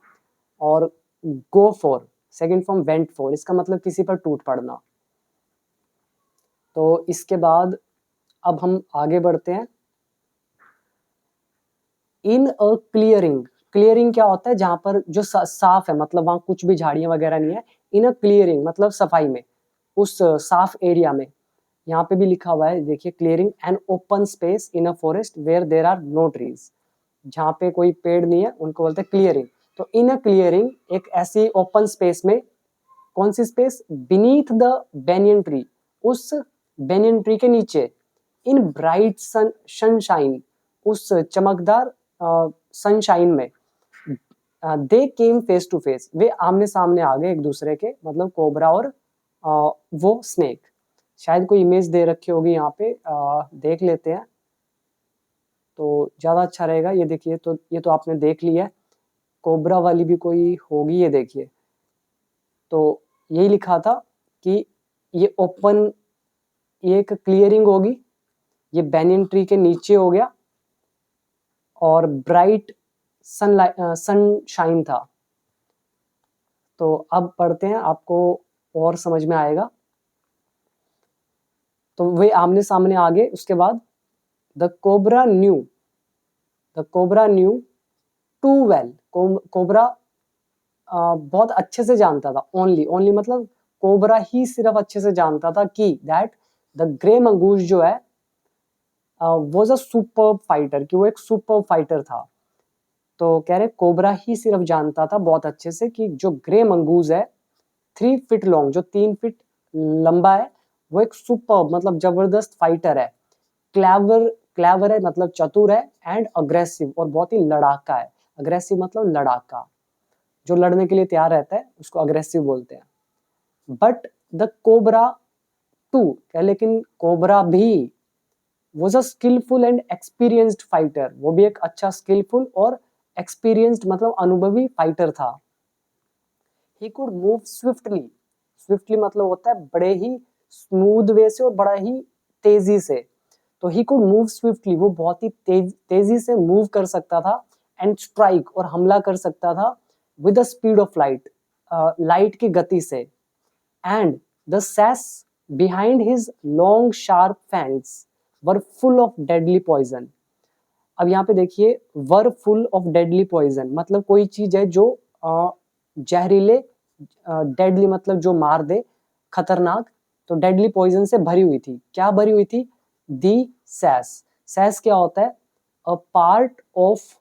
और go for, second form went for, इसका मतलब किसी पर टूट पड़ना। तो इसके बाद अब हम आगे बढ़ते हैं। इन अ क्लियरिंग, क्लियरिंग क्या होता है? जहां पर जो साफ है, मतलब वहां कुछ भी झाड़ियां वगैरह नहीं है। इन अ क्लियरिंग मतलब सफाई में, उस साफ एरिया में। यहाँ पे भी लिखा हुआ है, देखिए, clearing an open space in a forest where there are no trees, जहाँ पे कोई पेड़ नहीं है उनको बोलते हैं क्लियरिंग। तो इन अ क्लियरिंग, एक ऐसी ओपन स्पेस में, कौन सी space? Beneath the banyan tree, उस बेनियन ट्री के नीचे, इन ब्राइट सनशाइन, उस चमकदार सनशाइन में, they came face to face, वे आमने सामने आ गए एक दूसरे के, मतलब कोबरा और वो स्नेक। शायद कोई इमेज दे रखी होगी यहाँ पे, देख लेते हैं तो ज्यादा अच्छा रहेगा। ये देखिए, तो ये तो आपने देख लिया है, कोबरा वाली भी कोई होगी, ये देखिए। तो यही लिखा था कि ये ओपन, ये एक क्लियरिंग होगी, ये बैनियन ट्री के नीचे हो गया, और ब्राइट सनशाइन था। तो अब पढ़ते हैं, आपको और समझ में आएगा। तो वे आमने सामने आ गए। उसके बाद, the cobra knew, the cobra knew too well, cobra बहुत अच्छे से जानता था, ओनली, ओनली मतलब कोबरा ही सिर्फ अच्छे से जानता था कि दैट द ग्रे मंगूस जो है वॉज अ सुपर फाइटर, कि वो एक सुपर फाइटर था। तो कह रहे कोबरा ही सिर्फ जानता था बहुत अच्छे से कि जो ग्रे मंगूज है, 3 फीट लॉन्ग, जो 3 फीट लंबा है, वो एक सुपर मतलब जबरदस्त फाइटर है। क्लेवर, क्लेवर है मतलब चतुर है, एंड अग्रेसिव और बहुत ही लड़ाका है। अग्रेसिव मतलब लड़ाका, जो लड़ने के लिए तैयार रहता है उसको अग्रेसिव बोलते हैं। बट द कोबरा टू, लेकिन कोबरा भी was a skillful and experienced fighter, वो भी एक अच्छा skillful और experienced मतलब अनुभवी फाइटर था। He could move swiftly, swiftly मतलब होता है बड़े ही स्मूथ वे से और बड़ा ही तेजी से। तो he could move swiftly, वो बहुत ही तेजी से मूव कर सकता था, and strike और हमला कर सकता था with the speed of light, light की गति से। And the sass behind his long sharp fangs were full of deadly poison। अब यहाँ पे देखिए were full of deadly poison मतलब कोई चीज है जो जहरीले, डेडली मतलब जो मार दे, खतरनाक, तो डेडली पॉइजन से भरी हुई थी। क्या भरी हुई थी? दी सैस। सैस क्या होता है? अ पार्ट ऑफ,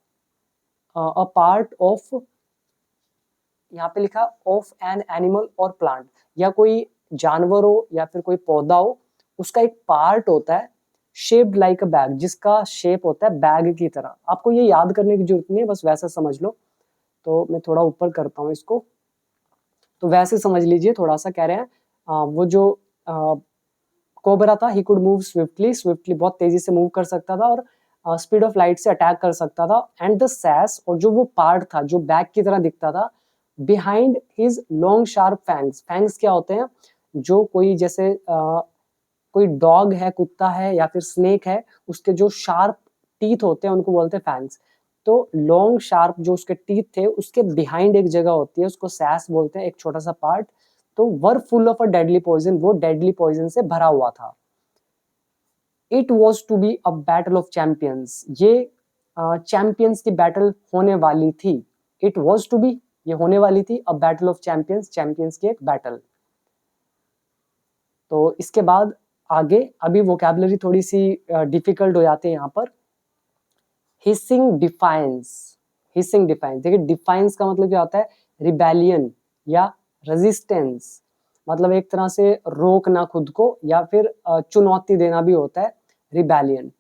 यहाँ पे लिखा ऑफ एन एनिमल और प्लांट, या कोई जानवर हो या फिर कोई पौधा हो, उसका एक पार्ट होता है शेप्ड लाइक अ बैग, जिसका शेप होता है बैग की तरह। आपको ये याद करने की जरूरत नहीं है, बस वैसा समझ लो। तो मैं थोड़ा ऊपर करता हूँ इसको, तो वैसे समझ लीजिए। थोड़ा सा कह रहे हैं वो जो कोबरा था, he could move swiftly, swiftly बहुत तेजी से मूव कर सकता था और स्पीड ऑफ लाइट से अटैक कर सकता था। एंड द सैस, और जो वो पार्ट था जो बैग की तरह दिखता था, behind his long sharp fangs. Fangs क्या होते हैं? जो कोई जैसे कोई डॉग है, कुत्ता है या फिर स्नेक है, उसके जो शार्प टीथ होते हैं उनको बोलते हैं फैंग्स। तो लॉन्ग शार्प जो उसके टीथ थे, उसके बिहाइंड एक जगह होती है, उसको सैस बोलते हैं, एक छोटा सा पार्ट। तो were full of a deadly poison, वो डेडली पॉइजन से भरा हुआ था। It was to be a battle of champions, ये चैंपियंस की बैटल होने वाली थी। इट वॉज टू बी, ये होने वाली थी, अ बैटल ऑफ चैंपियंस, चैंपियंस की एक बैटल। तो इसके बाद आगे अभी वोकैबुलरी थोड़ी सी डिफिकल्ट हो जाती है यहाँ पर। हिसिंग डिफाइंस, हिसिंग डिफाइंस, देखिए डिफाइंस का मतलब क्या होता है? रिबेलियन या रेजिस्टेंस, मतलब एक तरह से रोकना खुद को या फिर चुनौती देना भी होता है रिबेलियन।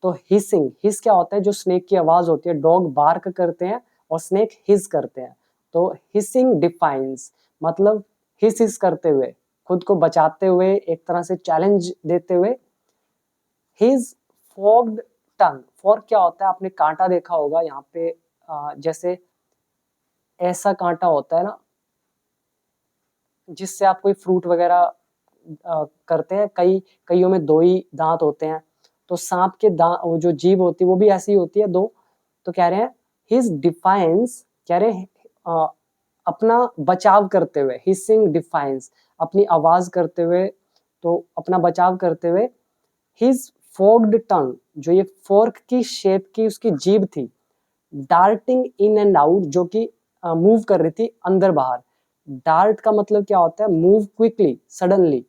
तो हिसिंग, हिस क्या होता है? जो स्नेक की आवाज होती है, डॉग बार्क करते हैं और स्नेक हिस करते हैं। तो हिसिंग डिफाइंस मतलब हिस हिस करते हुए, खुद को बचाते हुए, एक तरह से चैलेंज देते हुए। हिज फोग्ड टंग, फॉर्क क्या होता है? आपने कांटा देखा होगा यहाँ पे, जैसे ऐसा कांटा होता है ना, जिससे आप कोई फ्रूट वगैरह करते हैं। कईयों में दो ही दांत होते हैं, तो सांप के दांत, वो जो जीभ होती है वो भी ऐसी होती है दो। तो कह रहे हैं हिज डिफाइंस, कह रहे हैं अपना बचाव करते हुए, हिसिंग डिफाइंस अपनी आवाज करते हुए, तो अपना बचाव करते हुए। हिज फोग्ड टंग, जो ये फोर्क की शेप की उसकी जीभ थी, डार्टिंग इन एंड आउट, जो कि मूव कर रही थी अंदर बाहर। डार्ट का मतलब क्या होता है? Move quickly, suddenly.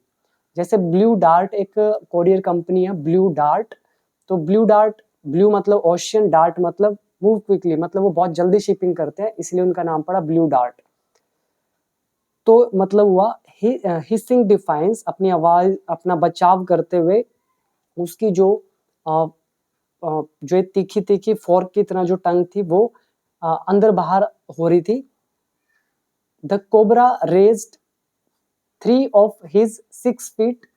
जैसे ब्लू डार्ट एक कोरियर कंपनी है, ब्लू डार्ट। तो ब्लू डार्ट, ब्लू मतलब ओशियन, डार्ट मतलब मूव क्विकली, मतलब वो बहुत जल्दी शिपिंग करते हैं, इसलिए उनका नाम पड़ा ब्लू डार्ट। तो मतलब हुआ हिसिंग डिफाइंस, अपनी आवाज, अपना बचाव करते हुए, उसकी जो जो एक तीखी तीखी फोर्क की तरह जो टंग थी वो अंदर बाहर हो रही थी। The cobra raised 3 of his 6 feet,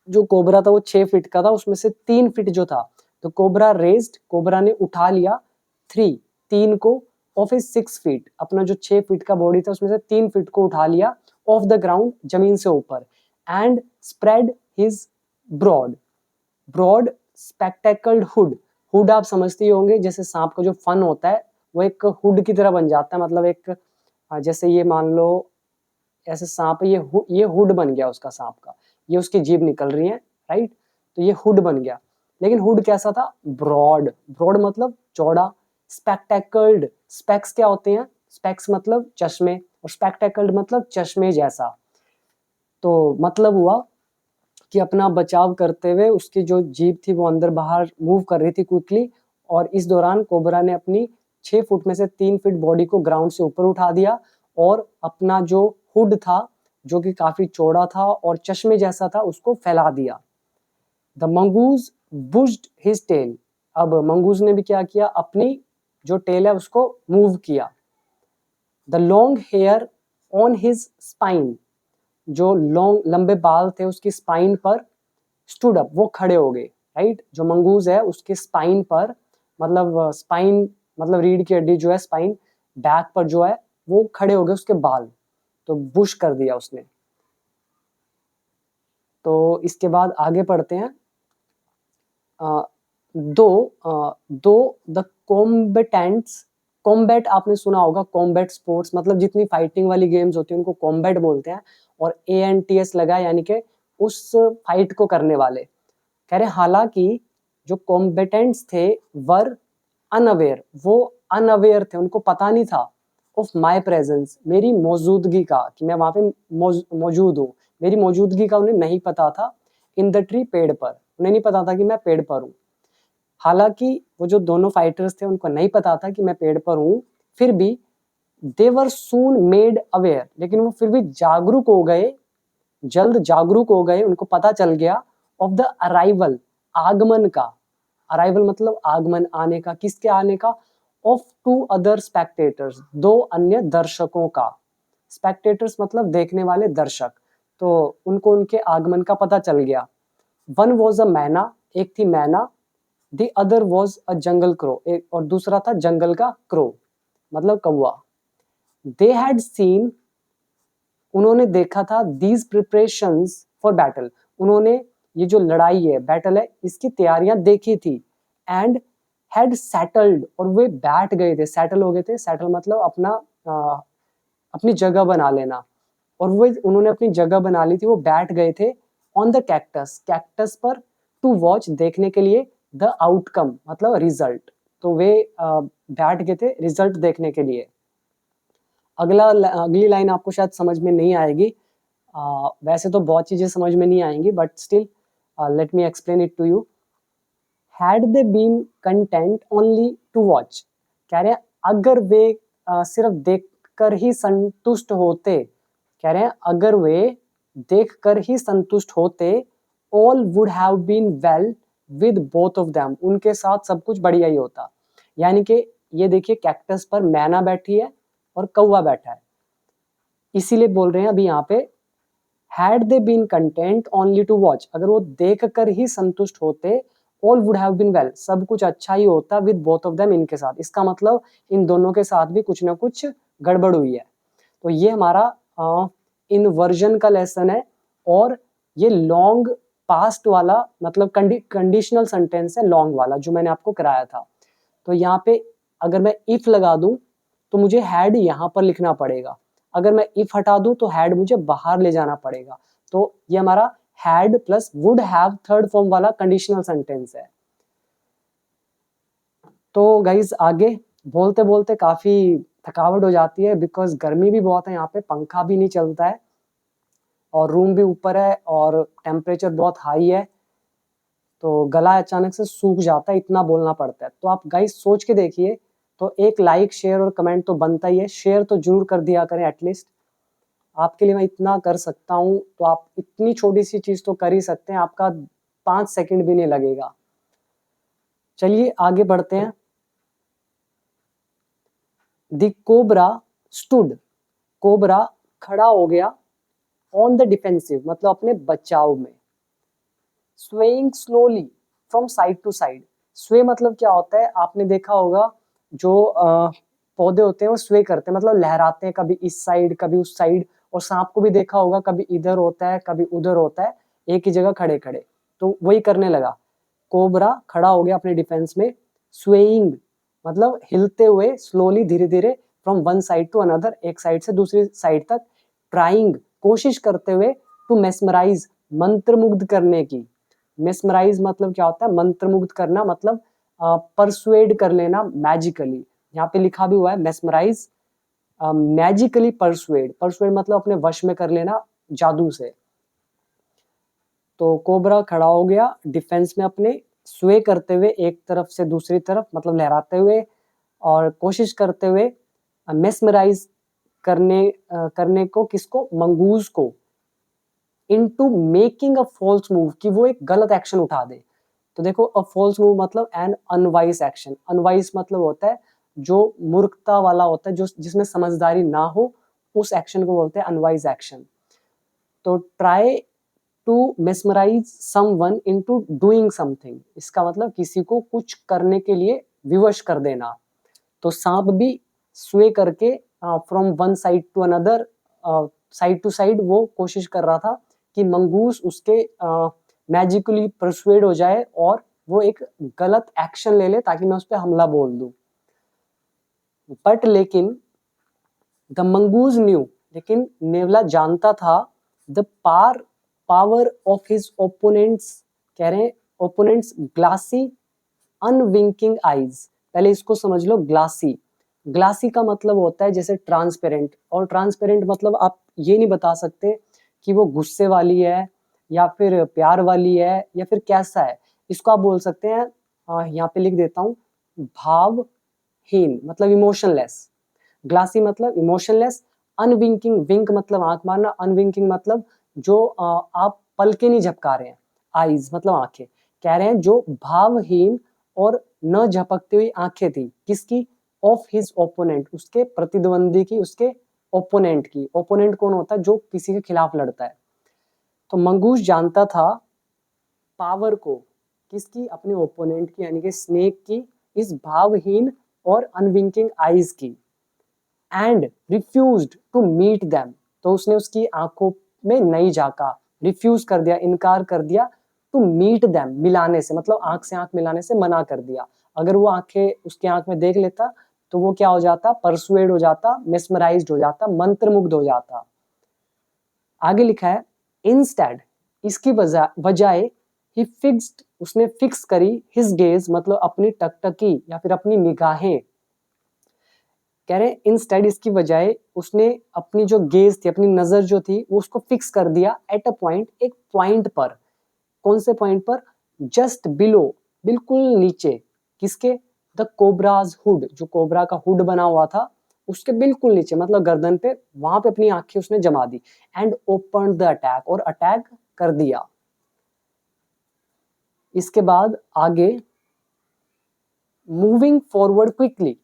जो कोबरा था वो 6 फीट का था, उसमें से 3 फीट जो था, तो कोबरा रेज्ड, कोबरा ने उठा लिया 3 को, ऑफ हिज 6 फीट, अपना जो 6 फीट का बॉडी था उसमें से 3 फीट को उठा लिया, ऑफ द ग्राउंड, जमीन से ऊपर। And spread his broad, broad spectacled hood, hood आप समझते ही होंगे, जैसे सांप का जो फन होता है वो एक हुड की तरह बन जाता है, मतलब एक जैसे ये मान लो ऐसे सांप है, ये हुड बन गया उसका, सांप का, ये उसकी जीभ निकल रही है, राइट, तो ये हुड बन गया। लेकिन हुड कैसा था? ब्रॉड, ब्रॉड मतलब चौड़ा। स्पेक्टेकल्ड, स्पेक्स क्या होते हैं? स्पेक्स मतलब चश्मे, और स्पेक्टेकल्ड मतलब चश्मे जैसा। तो मतलब हुआ कि अपना बचाव करते हुए उसकी जो जीभ थी वो अंदर बाहर मूव कर रही थी क्विकली, और इस दौरान कोबरा ने अपनी 6 फुट में से 3 फीट बॉडी को ग्राउंड से ऊपर उठा दिया, और अपना जो हुड था, जो कि काफी चौड़ा था और चश्मे जैसा था, उसको फैला दिया। द मंगूज बुश्ड हिज टेल, अब मंगूज ने भी क्या किया, अपनी जो टेल है उसको मूव किया। The long hair on his spine, जो लंबे बाल थे उसकी स्पाइन पर, स्टूड अप, वो खड़े हो गए, राइट। जो मंगूज है उसके स्पाइन पर, मतलब स्पाइन मतलब रीढ़ की हड्डी जो है, स्पाइन बैक पर जो है वो खड़े हो गए उसके बाल, तो बुश कर दिया उसने। तो इसके बाद आगे पढ़ते हैं। दो द कॉम्बेटेंट्स, कॉम्बैट आपने सुना होगा, कॉम्बैट स्पोर्ट्स मतलब जितनी फाइटिंग वाली गेम्स होती है उनको कॉम्बैट बोलते हैं, और ANTS लगा यानी कि उस फाइट को करने वाले। कह रहे हालांकि जो कॉम्बेटेंट्स थे वर अनअवेयर, वो अनअवेयर थे, उनको पता नहीं था, ऑफ माई प्रेजेंस, मेरी मौजूदगी का, कि मैं वहां पे मौजूद हूँ, मेरी मौजूदगी का उन्हें नहीं पता था। इन द ट्री, पेड़ पर, उन्हें नहीं पता था कि मैं पेड़ पर हूँ। हालांकि वो जो दोनों फाइटर्स थे उनको नहीं पता था कि मैं पेड़ पर हूँ, फिर भी दे वर सून मेड अवेयर, लेकिन वो फिर भी जागरूक हो गए, जल्द जागरूक हो गए, उनको पता चल गया ऑफ द अराइवल, आगमन का। अराइवल मतलब आगमन, आने का, किसके आने का, ऑफ टू अदर स्पेक्टेटर्स, दो अन्य दर्शकों का। स्पेक्टेटर्स मतलब देखने वाले दर्शक, तो उनको उनके आगमन का पता चल गया। वन वॉज अ मैना, एक थी मैना, the other was a jungle crow, एक और दूसरा था जंगल का क्रो मतलब कौवा। दे हैड सीन, उन्होंने देखा था, दीज प्रिपरेशंस फॉर बैटल, उन्होंने ये जो लड़ाई है, बैटल है, इसकी तैयारियां देखी थी। एंड हैड सेटल्ड, और वे बैठ गए थे, सेटल हो गए थे, सेटल मतलब अपना अपनी जगह बना लेना, और वो उन्होंने अपनी जगह बना ली थी, वो बैठ गए थे ऑन द कैक्टस, कैक्टस पर, टू वॉच, देखने के लिए, द आउटकम मतलब रिजल्ट, तो वे बैठ गए थे रिजल्ट देखने के लिए। अगली लाइन आपको शायद समझ में नहीं आएगी, वैसे तो बहुत चीजें समझ में नहीं आएंगी, but still let me explain it to you. Had they been content only to watch, कह रहे हैं अगर वे सिर्फ देखकर ही संतुष्ट होते, कह रहे हैं अगर वे देखकर ही संतुष्ट होते, all would have been well with both of them, उनके साथ सब कुछ बढ़िया ही होता। यानी कि ये देखिए कैक्टस पर मैना बैठी है और कौवा बैठा है, इसीलिए बोल रहे हैं अभी यहाँ पे, had they been content only to watch, अगर वो देख कर ही संतुष्ट होते, all would have been well, सब कुछ अच्छा ही होता, विद बोथ ऑफ देम, इनके साथ, इसका मतलब इन दोनों के साथ भी कुछ ना कुछ गड़बड़ हुई है। तो ये हमारा इनवर्जन का लेसन है, और ये लॉन्ग पास्ट वाला मतलब कंडीशनल सेंटेंस है, लॉन्ग वाला जो मैंने आपको कराया था। तो यहाँ पे अगर मैं इफ लगा दूं तो मुझे हैड यहाँ पर लिखना पड़ेगा, अगर मैं इफ हटा दूं तो हैड मुझे बाहर ले जाना पड़ेगा। तो ये हमारा had plus would have third form वाला कंडीशनल सेंटेंस है। तो गाइज आगे बोलते बोलते काफी थकावट हो जाती है, बिकॉज गर्मी भी बहुत है, यहाँ पे पंखा भी नहीं चलता है, और रूम भी ऊपर है, और टेम्परेचर बहुत हाई है, तो गला अचानक से सूख जाता है, इतना बोलना पड़ता है। तो आप गाइस सोच के देखिए, तो एक लाइक शेयर और कमेंट तो बनता ही है, शेयर तो जरूर कर दिया करें एटलीस्ट, आपके लिए मैं इतना कर सकता हूँ, तो आप इतनी छोटी सी चीज तो कर ही सकते हैं, आपका 5 सेकंड भी नहीं लगेगा। चलिए आगे बढ़ते हैं। द कोबरा स्टूड, कोबरा खड़ा हो गया, ऑन द डिफेंसिव मतलब अपने बचाव में, swaying slowly from side to side, sway मतलब क्या होता है, आपने देखा होगा जो पौधे होते हैं वो स्वे करते हैं, मतलब लहराते हैं, कभी इस साइड कभी उस साइड, और सांप को भी देखा होगा, कभी इधर होता है कभी उधर होता है, एक ही जगह खड़े खड़े, तो वही करने लगा। कोबरा खड़ा हो गया अपने डिफेंस में, स्वेइंग मतलब हिलते हुए, स्लोली धीरे धीरे, from one side to another, एक साइड से दूसरी साइड तक, ट्राइंग कोशिश करते हुए, टू मेस्मराइज मंत्रमुग्ध करने की। मेस्मराइज मतलब क्या होता है, मंत्रमुग्ध करना, मतलब परसुएड कर लेना मैजिकली, यहाँ पे लिखा भी हुआ है मेस्मराइज, मैजिकली परसुएड, परसुएड मतलब अपने वश में कर लेना जादू से। तो कोबरा खड़ा हो गया डिफेंस में अपने, स्वे करते हुए एक तरफ से दूसरी तरफ मतलब लहराते हुए, और कोशिश करते हुए मेस्मराइज करने को, किसको, मंगूज को, into making a false move, कि वो एक गलत एक्शन उठा दे। तो देखो अ फॉल्स मूव मतलब एन अनवाइज एक्शन। अनवाइज मतलब होता है जो मूर्खता वाला होता है, जो जिसमें समझदारी ना हो, उस एक्शन को बोलते हैं अनवाइज एक्शन। तो try to mesmerize someone into doing something, इसका मतलब किसी को कुछ करने के लिए विवश कर देना। तो सांप भी स्वे करके from one side to another, side to side वो कोशिश कर रहा था कि मंगूस उसके मैजिकली परसुएड हो जाए और वो एक गलत एक्शन ले ले ताकि मैं उस पर हमला बोल दूं। बट लेकिन द मंगूज न्यू, लेकिन नेवला जानता था the power of his opponents, कह रहे हैं ओपोनेंट्स ग्लासी अनविंकिंग आईज। पहले इसको समझ लो, ग्लासी। ग्लासी का मतलब होता है जैसे ट्रांसपेरेंट, और ट्रांसपेरेंट मतलब आप ये नहीं बता सकते कि वो गुस्से वाली है या फिर प्यार वाली है या फिर कैसा है। इसको आप बोल सकते हैं, यहाँ पे लिख देता हूँ, भावहीन मतलब इमोशनलेस। ग्लासी मतलब इमोशनलेस। अनविंकिंग, विंक मतलब आंख मारना, अनविंकिंग मतलब जो आप पलके नहीं झपका रहे हैं, आईज मतलब आंखें। कह रहे हैं जो भावहीन और न झपकती हुई आंखें थी, किसकी, ऑफ हिज ओपोनेंट, उसके प्रतिद्वंदी की, उसके ओपोनेंट की। ओपोनेंट कौन होता है, जो किसी के खिलाफ लड़ता है। तो मंगूस जानता था पावर को, किसकी, अपने ओपोनेंट की, यानी कि स्नेक की, इस भावहीन और अनविंकिंग आईज की। And refused to meet them, तो उसने उसकी आंखों में नहीं झांका, रिफ्यूज कर दिया, इनकार कर दिया, टू मीट देम मिलाने से, मतलब आंख से आंख मिलाने से मना कर दिया। अगर वो आंखें उसकी आंख में देख लेता तो वो क्या हो जाता, परसुएड हो जाता, मेस्मराइज्ड हो जाता, मंत्रमुग्ध हो जाता। आगे लिखा है इंस्टेड, इसकी बजाय ही फिक्स्ड, उसने फिक्स करी, हिज गेज मतलब अपनी टकटकी या फिर अपनी निगाहें। कह रहे हैं इंस्टेड, इसकी बजाय उसने अपनी जो गेज थी, अपनी नजर जो थी, वो उसको फिक्स कर दिया एट अ पॉइंट, एक पॉइंट पर। कौन से पॉइंट पर, जस्ट बिलो, बिल्कुल नीचे, किसके, द कोबराज हुड, जो कोबरा का हुड बना हुआ था उसके बिल्कुल नीचे, मतलब गर्दन पे, वहां पे अपनी आंखें उसने जमा दी। एंड ओपन द अटैक, और अटैक कर दिया। इसके बाद आगे, मूविंग फॉरवर्ड क्विकली,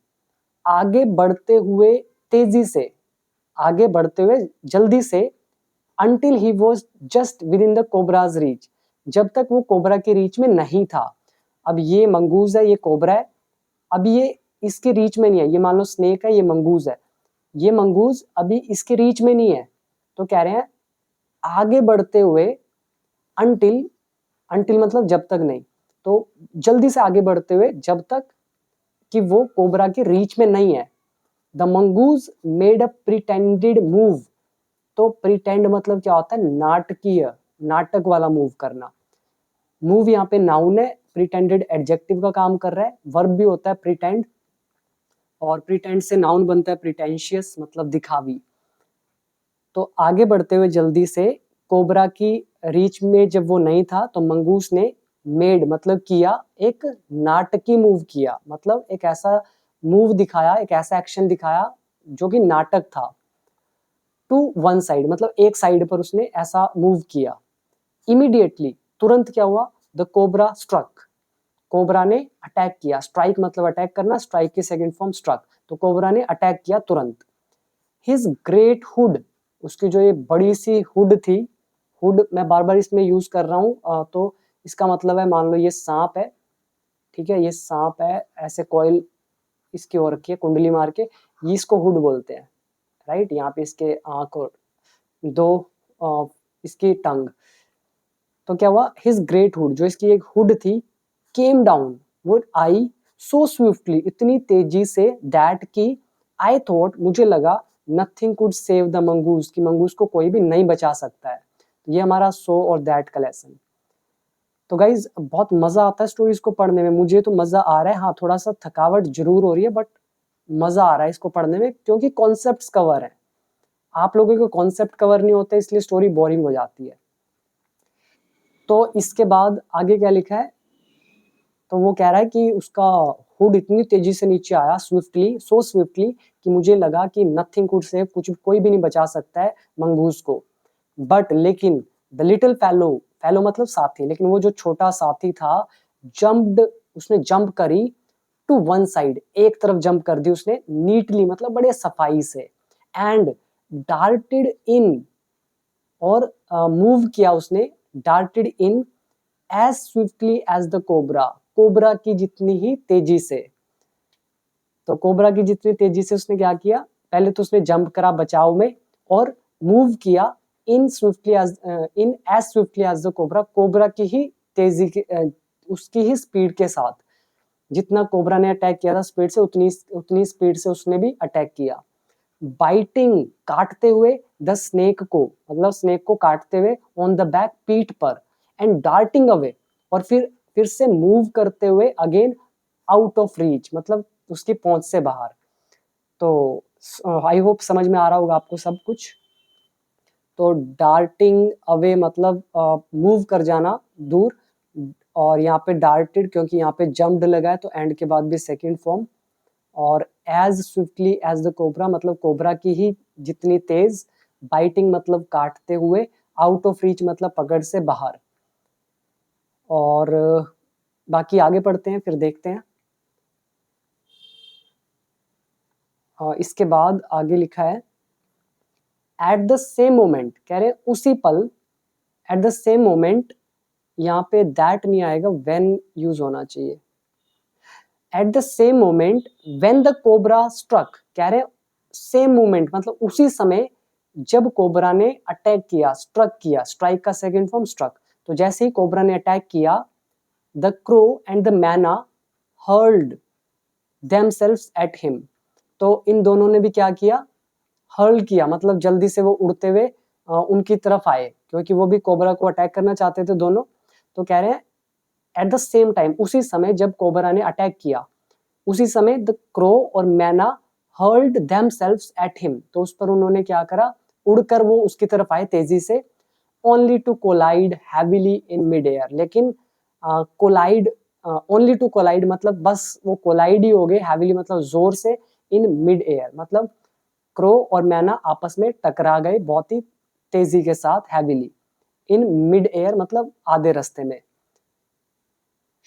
आगे बढ़ते हुए तेजी से, आगे बढ़ते हुए जल्दी से, until he was just within the cobra's reach, जब तक वो कोबरा के रीच में नहीं था। अब ये मंगूज है, ये कोबरा है, अब ये इसके रीच में नहीं है। ये मान लो स्नेक है, ये मंगूज है, ये मंगूज अभी इसके रीच में नहीं है। तो कह रहे हैं आगे बढ़ते हुए, until, until मतलब जब तक नहीं, तो जल्दी से आगे बढ़ते हुए जब तक कि वो कोबरा के रीच में नहीं है। The mongoose made a pretended move, तो प्रिटेंड मतलब क्या होता है, नाटकीय, नाटक वाला मूव करना। मूव यहाँ पे नाउन है, प्रिटेंडेड एडजेक्टिव का काम कर रहा है, वर्ब भी होता है प्रिटेंड, और प्रिटेंड से नाउन बनता है प्रिटेंशियस मतलब दिखावी। तो आगे बढ़ते हुए जल्दी से, कोबरा की रीच में जब वो नहीं था तो मंगूस ने मेड मतलब किया, एक नाटकी मूव किया, मतलब एक ऐसा मूव दिखाया, एक ऐसा एक्शन दिखाया जो कि नाटक था। टू वन साइड मतलब एक साइड पर उसने ऐसा मूव किया। इमीडिएटली तुरंत क्या हुआ, द कोबरा स्ट्रक, कोबरा ने अटैक किया। स्ट्राइक मतलब अटैक करना, स्ट्राइक की सेकंड फॉर्म स्ट्रक, तो कोबरा ने अटैक किया तुरंत। हिज ग्रेट हुड, उसकी जो ये बड़ी सी हुड थी, हुड मैं बार बार इसमें यूज कर रहा हूँ, तो इसका मतलब है, मान लो ये सांप है, ठीक है, ये सांप है, ऐसे कॉइल इसकी ओर रखी है कुंडली मार के, ये इसको हुड बोलते हैं, राइट। यहाँ पे इसके आंख और दो इसकी टंग। तो क्या हुआ, हिज ग्रेट हुड, जो इसकी एक हुड थी, केम डाउन, वो आई, सो स्विफ्टली, इतनी तेजी से, दैट की, आई थॉट, मुझे लगा, nothing could save the mongoose, की मंगूस को कोई भी नहीं बचा सकता है। तो ये हमारा सो और दैट का लेसन। तो गाइज बहुत मजा आता है स्टोरीज को पढ़ने में, मुझे तो मजा आ रहा है। हाँ थोड़ा सा थकावट जरूर हो रही है, बट मजा आ रहा है इसको पढ़ने में, क्योंकि कॉन्सेप्ट्स कवर है। आप लोगों के कॉन्सेप्ट कवर नहीं होते, इसलिए स्टोरी बोरिंग हो जाती है। तो इसके बाद आगे क्या लिखा है, तो वो कह रहा है कि उसका हुड इतनी तेजी से नीचे आया, स्विफ्टली, सो स्विफ्टली, कि मुझे लगा कि नथिंग कुड सेव, कुछ कोई भी नहीं बचा सकता है मंगूस को। बट लेकिन द लिटिल फैलो, फैलो मतलब साथी, लेकिन वो जो छोटा साथी था, जम्प्ड, उसने जंप करी, टू वन साइड, एक तरफ जंप कर दी उसने, नीटली मतलब बड़े सफाई से, एंड डार्टेड इन, और मूव किया उसने, darted in as swiftly as the cobra, cobra की जितनी ही तेजी से। तो कोबरा की जितनी तेजी से उसने क्या किया, पहले तो उसने जंप करा बचाव में, और मूव किया in swiftly as, in as swiftly as the cobra, cobra की ही तेजी के, उसकी ही स्पीड के साथ, जितना कोबरा ने अटैक किया था स्पीड से, उतनी उतनी स्पीड से उसने भी अटैक किया। बाइटिंग, काटते हुए, द स्नेक को, मतलब स्नेक को काटते हुए, ऑन द बैक, पीठ पर, एंड डार्टिंग अवे, और फिर से मूव करते हुए, अगेन आउट ऑफ रीच, मतलब उसकी पहुंच से बाहर। तो आई होप समझ में आ रहा होगा आपको सब कुछ। तो डार्टिंग अवे मतलब मूव कर जाना दूर, और यहाँ पे डार्टेड क्योंकि यहाँ पे जम्प्ड लगा है, तो एंड के बाद भी सेकंड फॉर्म, और as swiftly as the cobra मतलब कोबरा की ही जितनी तेज, बाइटिंग मतलब काटते हुए, आउट ऑफ रीच मतलब पकड़ से बाहर। और बाकी आगे पढ़ते हैं, फिर देखते हैं। इसके बाद आगे लिखा है एट द सेम मोमेंट, कह रहे उसी पल, एट द सेम मोमेंट, यहाँ पे दैट नहीं आएगा, व्हेन यूज होना चाहिए। At the same moment when the cobra struck, कह रहे सेम मोमेंट मतलब उसी समय जब कोबरा ने अटैक किया, स्ट्रक किया, स्ट्राइक का सेकंड फॉर्म स्ट्रक। तो जैसे ही कोबरा ने अटैक किया, the crow and the myna hurled themselves at him, तो इन दोनों ने भी क्या किया, हर्ल किया, मतलब जल्दी से वो उड़ते हुए उनकी तरफ आए, क्योंकि वो भी कोबरा को अटैक करना चाहते थे दोनों। तो कह रहे हैं एट द सेम टाइम, उसी समय जब कोबरा ने अटैक किया, उसी समय द क्रो और मैना हर्ल्ड देमसेल्व्स एट हिम, तो उस पर उन्होंने क्या करा, उड़कर वो उसकी तरफ आए तेजी से, only to collide heavily in mid air, लेकिन कोलाइड, ओनली टू कोलाइड मतलब बस वो कोलाइड ही हो गए, हैविली मतलब जोर से, इन मिड एयर मतलब क्रो और मैना आपस में टकरा गए बहुत ही तेजी के साथ, हैविली, इन मिड एयर मतलब आधे रास्ते में।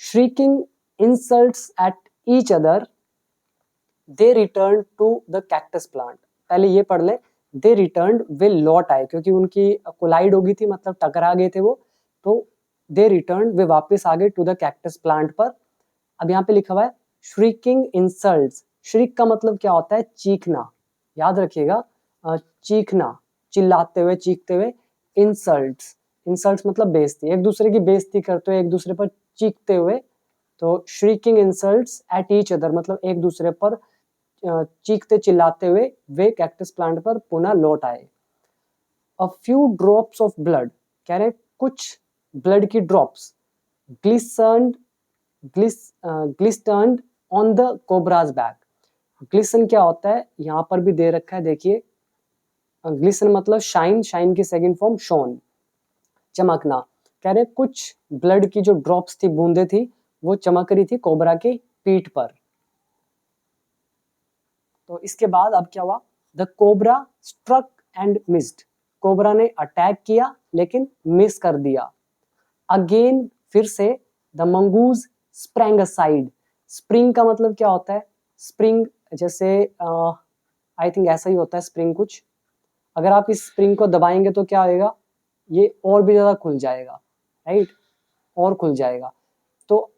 Shrieking insults at each other, they return to the cactus plant, पहले ये पढ़ ले, दे रिटर्न, वे लौट आए, क्योंकि उनकी कोलाइड हो गई थी, मतलब टकरा गए थे वो, तो दे रिटर्न, वे वापस आ गए, टू द कैक्टस प्लांट पर। अब यहाँ पे लिखा हुआ है श्रीकिंग इंसल्ट्स, श्रीक का मतलब क्या होता है, चीखना, याद रखिएगा, चीखना, चिल्लाते हुए, चीखते हुए, इंसल्ट्स, इंसल्ट्स मतलब बेइज्जती, एक दूसरे की बेइज्जती करते हुए, एक दूसरे पर चीखते हुए, तो shrieking insults at each other मतलब एक दूसरे पर चीखते चिल्लाते हुए वे कैक्टस प्लांट पर पुनः लौट आए। A few drops of blood, कह रहे कुछ ब्लड की drops, glistened, glistened on the cobra's back, glisten क्या होता है, यहाँ पर भी दे रखा है, देखिए, ग्लिसन मतलब शाइन, शाइन की सेकंड फॉर्म शोन, चमकना, कह रहे कुछ ब्लड की जो ड्रॉप्स थी, बूंदे थी, वो चमक रही थी कोबरा की पीठ पर। तो इसके बाद अब क्या हुआ, the cobra struck and missed, cobra ने अटैक किया लेकिन मिस कर दिया। अगेन, फिर से, the mongoose sprang aside, spring का मतलब क्या होता है, स्प्रिंग जैसे आई थिंक ऐसा ही होता है स्प्रिंग कुछ, अगर आप इस स्प्रिंग को दबाएंगे तो क्या होगा, ये और भी ज्यादा खुल जाएगा, राइट, और खुल जाएगा। तो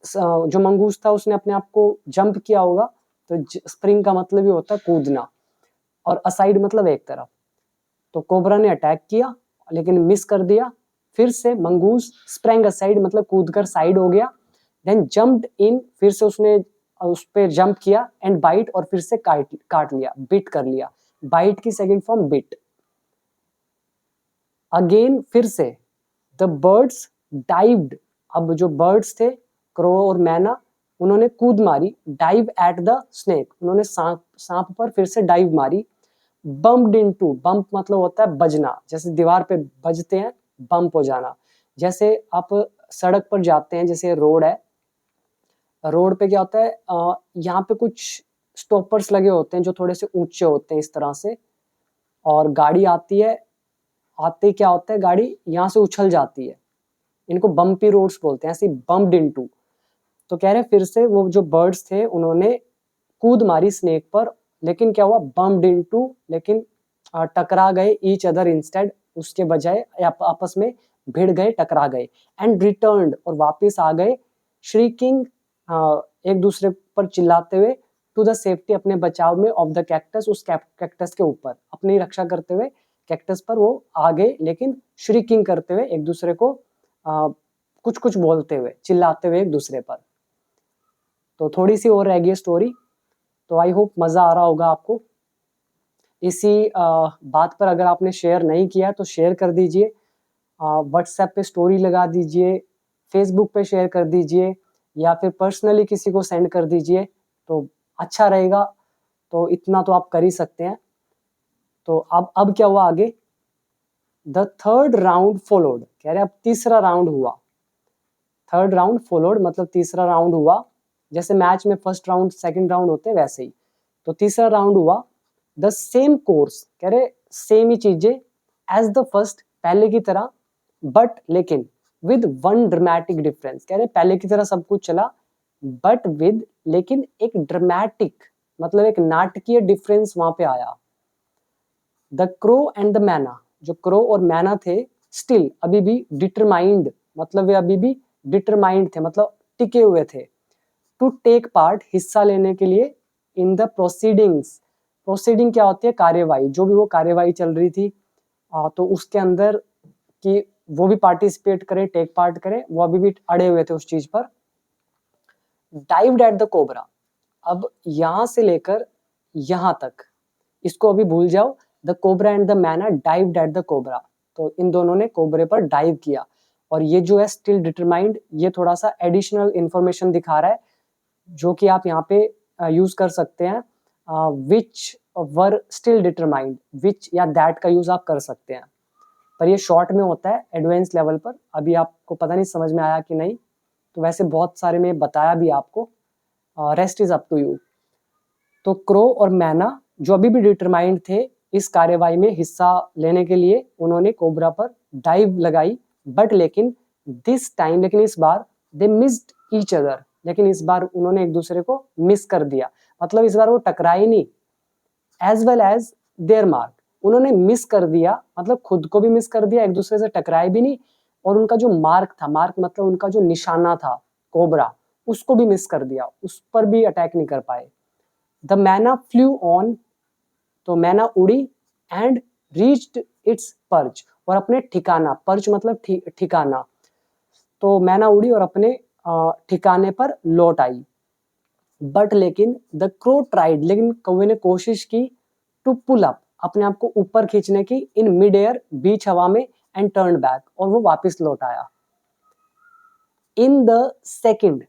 जो मंगूस था उसने अपने आप को जंप किया होगा, तो स्प्रिंग का मतलब ही होता है कूदना, और असाइड मतलब एक तरफ। तो कोबरा ने अटैक किया लेकिन मिस कर दिया, फिर से मंगूस स्प्रैंग असाइड मतलब कूदकर साइड हो गया, देन जंप्ड इन, फिर से उसने उस पर जंप किया, एंड बाइट, और फिर से काट लिया, बिट कर लिया, बाइट की सेकंड फॉर्म बिट। अगेन, फिर से, द बर्ड्स डाइव्ड, अब जो बर्ड्स थे क्रो और मैना, उन्होंने कूद मारी, डाइव एट द स्नेक, उन्होंने सांप पर फिर से डाइव मारी। बम्प्ड इनटू, बम्प मतलब होता है बजना, जैसे दीवार पे बजते हैं, बम्प हो जाना, जैसे आप सड़क पर जाते हैं, जैसे रोड है, रोड पे क्या होता है, यहाँ पे कुछ स्टॉपर्स लगे होते हैं जो थोड़े से ऊंचे होते हैं इस तरह से, और गाड़ी आती है, आते क्या होता है, गाड़ी यहाँ से उछल जाती है, इनको बम्पी रोड्स बोलते हैं, ऐसे बम्प्ड इनटू। तो कह रहे हैं फिर से वो जो बर्ड्स थे उन्होंने कूद मारी स्नेक पर, लेकिन क्या हुआ, बम्प्ड इनटू, लेकिन टकरा गए ईच अदर इंस्टेड, उसके बजाय आपस में भिड़ गए, टकरा गए, एंड रिटर्न्ड, और वापस आ गए, श्रीकिंग, एक दूसरे पर चिल्लाते हुए, टू द सेफ्टी, अपने बचाव में, ऑफ द कैक्टस, उस कैक्टस के ऊपर, अपनी रक्षा करते हुए कैक्टस पर वो आ गए, लेकिन श्रीकिंग करते हुए, एक दूसरे को कुछ कुछ बोलते हुए, चिल्लाते हुए एक दूसरे पर। तो थोड़ी सी और रह गई स्टोरी, तो आई होप मजा आ रहा होगा आपको। इसी बात पर अगर आपने शेयर नहीं किया तो शेयर कर दीजिए, व्हाट्सएप पे स्टोरी लगा दीजिए, फेसबुक पे शेयर कर दीजिए, या फिर पर्सनली किसी को सेंड कर दीजिए, तो अच्छा रहेगा। तो इतना तो आप कर ही सकते हैं। तो अब क्या हुआ आगे, द थर्ड राउंड फॉलोड, कह रहे अब तीसरा राउंड हुआ, थर्ड राउंड फॉलोड मतलब तीसरा राउंड हुआ, जैसे मैच में फर्स्ट राउंड सेकंड राउंड होते हैं वैसे ही। तो तीसरा राउंड हुआ, द सेम कोर्स, कह रहे सेम ही चीजें, एज द फर्स्ट, पहले की तरह, बट लेकिन, विद वन ड्रामेटिक डिफरेंस, कह रहे पहले की तरह सब कुछ चला, बट विद, लेकिन एक ड्रामेटिक मतलब एक नाटकीय डिफरेंस वहां पे आया। द क्रो एंड द मैना, जो क्रो और मैना थे, स्टिल, अभी भी, डिटरमाइंड, मतलब वे अभी भी डिटरमाइंड थे, मतलब टिके हुए थे, टू टेक पार्ट, हिस्सा लेने के लिए, इन द प्रोसीडिंग्स, प्रोसीडिंग क्या होती है, कार्यवाही, जो भी वो कार्यवाही चल रही थी, तो उसके अंदर कि वो भी पार्टिसिपेट करें, टेक पार्ट करें, वो अभी भी अड़े हुए थे उस चीज पर। डाइव्ड एट द कोबरा, अब यहां से लेकर यहां तक, इसको अभी भूल जाओ, द कोबरा एंड द मैना डाइव्ड एट द कोबरा, तो इन दोनों ने कोबरे पर डाइव किया। और ये जो है स्टिल डिटरमाइंड, ये थोड़ा सा एडिशनल इंफॉर्मेशन दिखा रहा है, जो कि आप यहाँ पे यूज कर सकते हैं, विच वर स्टिल डिटरमाइंड, विच या दैट का यूज आप कर सकते हैं, पर ये शॉर्ट में होता है, एडवांस लेवल पर अभी आपको पता नहीं समझ में आया कि नहीं, तो वैसे बहुत सारे में बताया भी आपको, rest is up to you. तो क्रो और मैना जो अभी भी डिटरमाइंड थे इस कार्यवाही में हिस्सा लेने के लिए, उन्होंने कोबरा पर डाइव लगाई, बट लेकिन दिस टाइम, लेकिन इस बार, दे मिस्ड ईच अदर, लेकिन इस बार उन्होंने एक दूसरे को मिस कर दिया, मतलब इस बार वो टकराए नहीं, as well as their mark, उन्होंने मिस कर दिया, मतलब खुद को भी मिस कर दिया, एक दूसरे से टकराए भी नहीं, और उनका जो मार्क था, मार्क मतलब उनका जो निशाना था कोबरा, उसको भी मिस कर दिया, उस पर भी अटैक नहीं कर पाए। द मैना फ्लू ऑन, तो मैना उड़ी, एंड रीच्ड इट्स पर्च, और अपने ठिकाना, पर्च मतलब ठिकाना, तो मैना उड़ी और अपने ठिकाने पर लौट आई। बट लेकिन द क्रो ट्राइड, लेकिन कौवे ने कोशिश की, टू पुल अप, अपने आप को ऊपर खींचने की, इन मिड एयर, बीच हवा में, एंड टर्न बैक, और वो वापस लौट आया। In the second,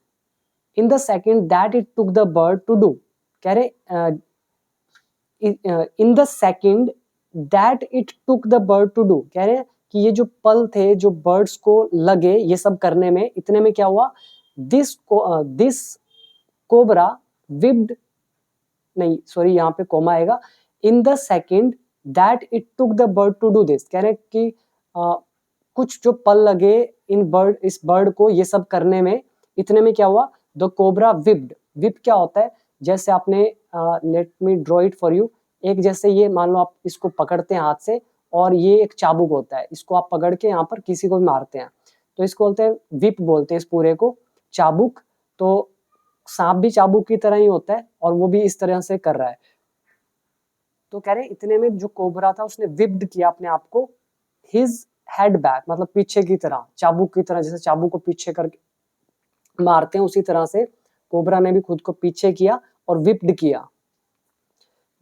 in the second that it took the bird to do, कह रहे in the second that it took the bird to do, कह रहे हैं कि ये जो पल थे जो बर्ड्स को लगे ये सब करने में, इतने में क्या हुआ, दिस कोबरा विप्ड, नहीं सॉरी यहाँ पे कोमा आएगा, in the second that it took the bird to do this, कह रहे हैं कि कुछ जो पल लगे इस बर्ड को ये सब करने में, इतने में क्या हुआ, द कोबरा विप्ड, विप क्या होता है, जैसे आपने let me draw it for you, एक जैसे ये मान लो आप इसको पकड़ते हैं हाथ से, और ये एक चाबुक होता है, इसको आप पकड़ के यहाँ पर किसी को भी मारते हैं, तो इसको बोलते हैं विप, बोलते हैं इस पूरे को चाबुक। तो सांप भी चाबुक की तरह ही होता है, और वो भी इस तरह से कर रहा है। तो कह रहे हैं इतने में जो कोबरा था उसने विप्ड किया अपने आप को, हिज हेड बैक, मतलब पीछे की तरह, चाबुक की तरह, जैसे चाबुक को पीछे करके मारते हैं उसी तरह से कोबरा ने भी खुद को पीछे किया और विप्ड किया।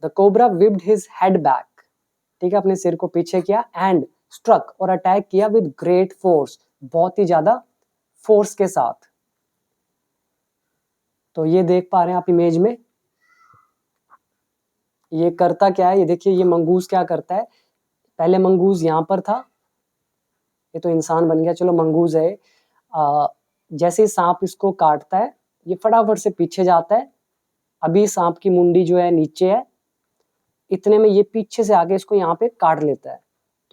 The cobra whipped his head back, ठीक है, अपने सिर को पीछे किया, एंड स्ट्रक, और अटैक किया, विद ग्रेट फोर्स, बहुत ही ज्यादा फोर्स के साथ। तो ये देख पा रहे हैं आप इमेज में, ये करता क्या है, ये देखिए, ये मंगूज क्या करता है, पहले मंगूज यहाँ पर था, ये तो इंसान बन गया, चलो मंगूज है, जैसे ही सांप इसको काटता है ये फटाफट से पीछे जाता है, अभी सांप की मुंडी जो है नीचे है, इतने में ये पीछे से आके इसको यहाँ पे काट लेता है,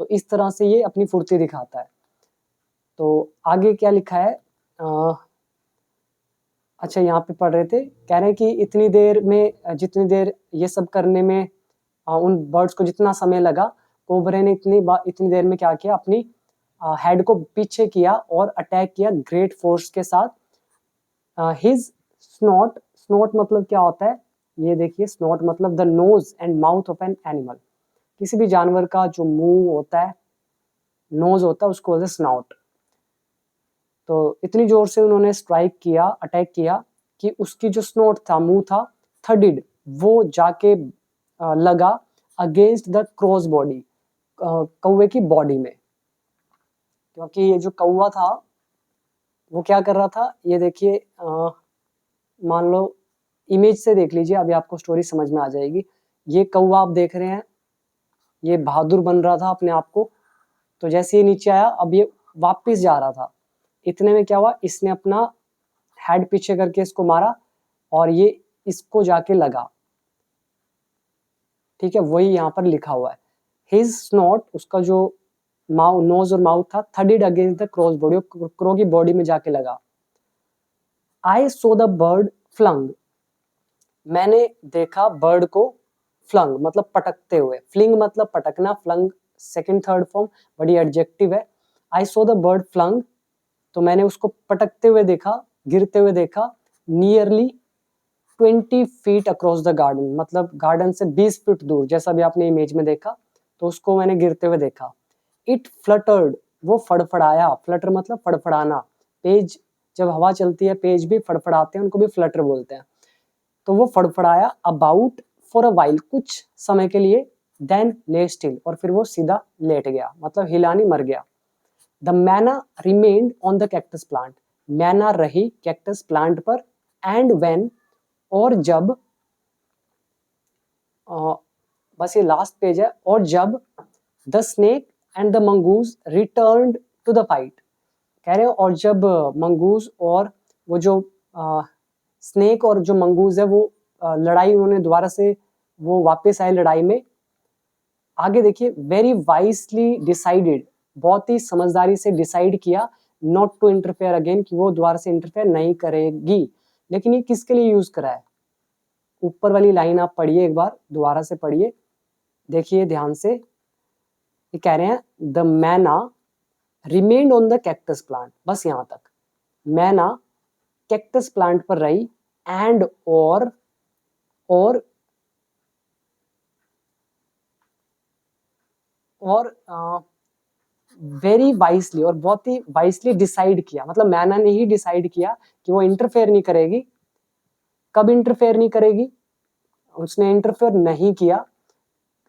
तो इस तरह से ये अपनी फुर्ती दिखाता है। तो आगे क्या लिखा है, अच्छा यहाँ पे पढ़ रहे थे, कह रहे हैं कि इतनी देर में, जितनी देर ये सब करने में उन बर्ड्स को जितना समय लगा, कोबरे ने इतनी देर में क्या किया, अपनी हेड को पीछे किया और अटैक किया ग्रेट फोर्स के साथ। हिज स्नॉट, स्नॉट मतलब क्या होता है, ये देखिए, स्नॉट मतलब the nose and mouth of an animal. किसी भी जानवर का जो मुंह होता है, नोज होता है, उसको बोलते हैं स्नॉट। तो इतनी जोर से उन्होंने स्ट्राइक किया, अटैक किया कि उसकी जो स्नोट था, मुंह था, थर्डिड, वो जाके लगा अगेंस्ट द क्रॉस बॉडी, कौवे की बॉडी में। क्योंकि ये जो कौवा था वो क्या कर रहा था, ये देखिए, मान लो इमेज से देख लीजिए, अभी आपको स्टोरी समझ में आ जाएगी। ये कौवा आप देख रहे हैं, ये बहादुर बन रहा था अपने आप को। तो जैसे ये नीचे आया, अब ये वापस जा रहा था, इतने में क्या हुआ, इसने अपना हेड पीछे करके इसको मारा और ये इसको जाके लगा। ठीक है, वही यहाँ पर लिखा हुआ है, हिज स्नॉट, उसका जो नोज और माउथ था, थर्डिड against the crow's body, crow की बॉडी में जाके लगा। I saw the bird flung, मैंने देखा बर्ड को, फ्लंग मतलब पटकते हुए, फ्लिंग मतलब पटकना, फ्लंग सेकंड थर्ड फॉर्म, बड़ी एडजेक्टिव है। आई सो द बर्ड फ्लंग, तो मैंने उसको पटकते हुए देखा, गिरते हुए देखा, nearly 20 feet across the garden, मतलब गार्डन से 20 फीट दूर, जैसा भी आपने इमेज में देखा, तो उसको मैंने गिरते हुए देखा। इट फ्लटर्ड, वो फड़फड़ाया, फ्लटर मतलब फड़फड़ाना, पेज जब हवा चलती है, पेज भी फड़फड़ाते हैं, उनको भी फ्लटर बोलते हैं। तो वो फड़फड़ाया, अबाउट फॉर अ वाइल, कुछ समय के लिए, देन ले स्टिल, और फिर वो सीधा लेट गया, मतलब हिला नहीं, मर गया। The myna remained on the cactus plant, myna रही कैक्टस प्लांट पर, एंड व्हेन, और जब, बस ये लास्ट पेज है, और जब the snake and the mongoose returned to the fight, कह रहे हैं और जब मंगूज और वो जो स्नेक और जो मंगूज है, वो लड़ाई उन्होंने दोबारा से, वो वापस आए लड़ाई में। आगे देखिए, वेरी वाइजली डिसाइडेड, बहुत ही समझदारी से डिसाइड किया, नॉट टू इंटरफेयर अगेन, कि वो दोबारा से इंटरफेयर नहीं करेगी। लेकिन ये किसके लिए यूज करा है, ऊपर वाली लाइन आप पढ़िए, एक बार दोबारा से पढ़िए, देखिए ध्यान से। ये कह रहे हैं the myna remained on the cactus plant, बस यहां तक, मैना कैक्टस प्लांट पर रही, एंड और वेरी वाइसली, और बहुत ही वाइसली डिसाइड किया, मतलब मैना ने ही डिसाइड किया कि वो इंटरफेयर नहीं करेगी। कब इंटरफेयर नहीं करेगी, उसने इंटरफेयर नहीं किया,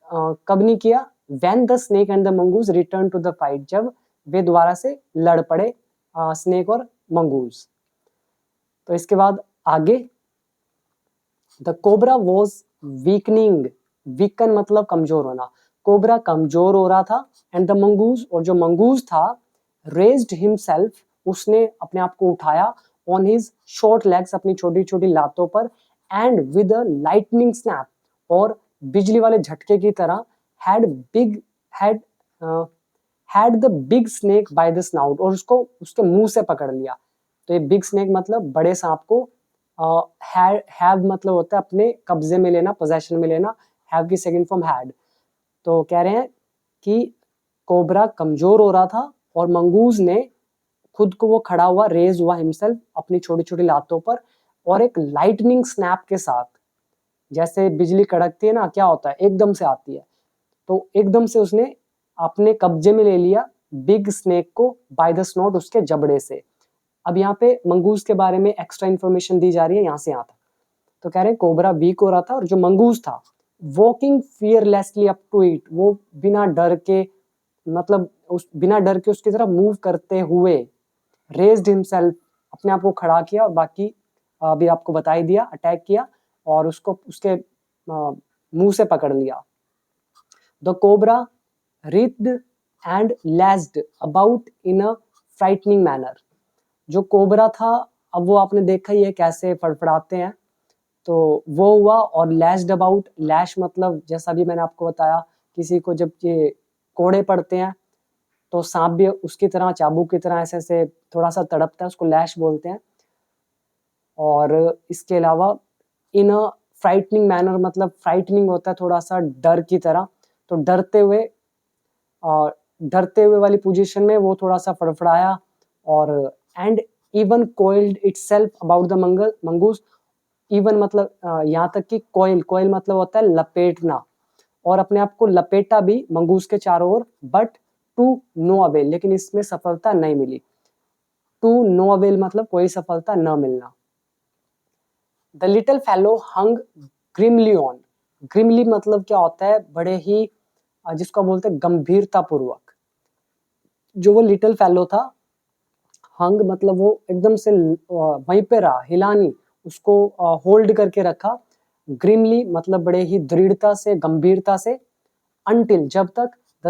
कब नहीं किया, when the snake and the mongoose return to the fight, जब वे दोबारा से लड़ पड़े, स्नेक और मंगूज। तो इसके बाद आगे, the cobra was weakening, weaken मतलब कमजोर होना, कोबरा कमजोर हो रहा था, एंड द मंगूज, और जो मंगूज था, रेज्ड हिमसेल्फ, उसने अपने आप को उठाया, ऑन हिज शॉर्ट लेग्स, अपनी छोटी छोटी लातों पर, and with a lightning snap, और बिजली वाले झटके की तरह, had the big snake by the snout, और उसको उसके मुंह से पकड़ लिया। तो ये बिग स्नेक मतलब बड़े सांप को, हैव मतलब होता है अपने कब्जे में लेना, पोजेशन में लेना, हैव की सेकंड फॉर्म हैड। तो कह रहे हैं कि कोबरा कमजोर हो रहा था, और मंगूज ने खुद को, वो खड़ा हुआ, रेज हुआ हिमसेल्फ, अपनी छोटी छोटी लातों पर, और एक लाइटनिंग स्नैप के साथ, जैसे बिजली कड़कती है ना, क्या होता है, एकदम से आती है, तो एकदम से उसने अपने कब्जे में ले लिया बिग स्नेक को, बाय द स्नोट, उसके जबड़े से। अब यहाँ पे मंगूज के बारे में एक्स्ट्रा इन्फॉर्मेशन दी जा रही है, यहाँ से यहाँ तक। तो कह रहे हैं कोबरा वीक हो रहा था, और जो मंगूज था, walking fearlessly up to it, वो बिना डर के, मतलब बिना डर के उसकी तरफ मूव करते हुए, रेज्ड हिमसेल्फ, अपने आप को खड़ा किया, और बाकी अभी आपको बता ही दिया, अटैक किया, और उसको उसके मुंह से पकड़ लिया। The cobra writhed and lashed about in a frightening manner, जो कोबरा था, अब वो आपने देखा ही है कैसे फड़फड़ाते हैं, तो वो हुआ, और लैश्ड अबाउट, लैश मतलब जैसा भी मैंने आपको बताया, किसी को जब ये कोड़े पड़ते हैं तो सांप भी उसकी तरह चाबुक की तरह ऐसे ऐसे थोड़ा सा तड़पता है, उसको लैश बोलते हैं। और इसके अलावा इन अ फ्राइटनिंग मैनर, मतलब फ्राइटनिंग होता है थोड़ा सा डर की तरह, तो डरते हुए वाली पोजीशन में वो थोड़ा सा फड़फड़ाया। और and even coiled itself about the mongoose, even मतलब यहाँ तक कि कोयल मतलब होता है लपेटना, और अपने आप को लपेटा भी मंगूस के चारों ओर, बट टू नो अवेल, लेकिन इसमें सफलता नहीं मिली। टू नो अवेल मतलब कोई सफलता न मिलना। The little fellow hung grimly on, grimly मतलब क्या होता है, बड़े ही जिसको बोलते हैं गंभीरता पूर्वक। जो वो लिटिल फेलो था, हंग मतलब वो एकदम से वहीं पे रहा, हिला नहीं, उसको होल्ड करके रखा। ग्रिमली मतलब बड़े ही दृढ़ता से, गंभीरता से। अनटिल जब तक, the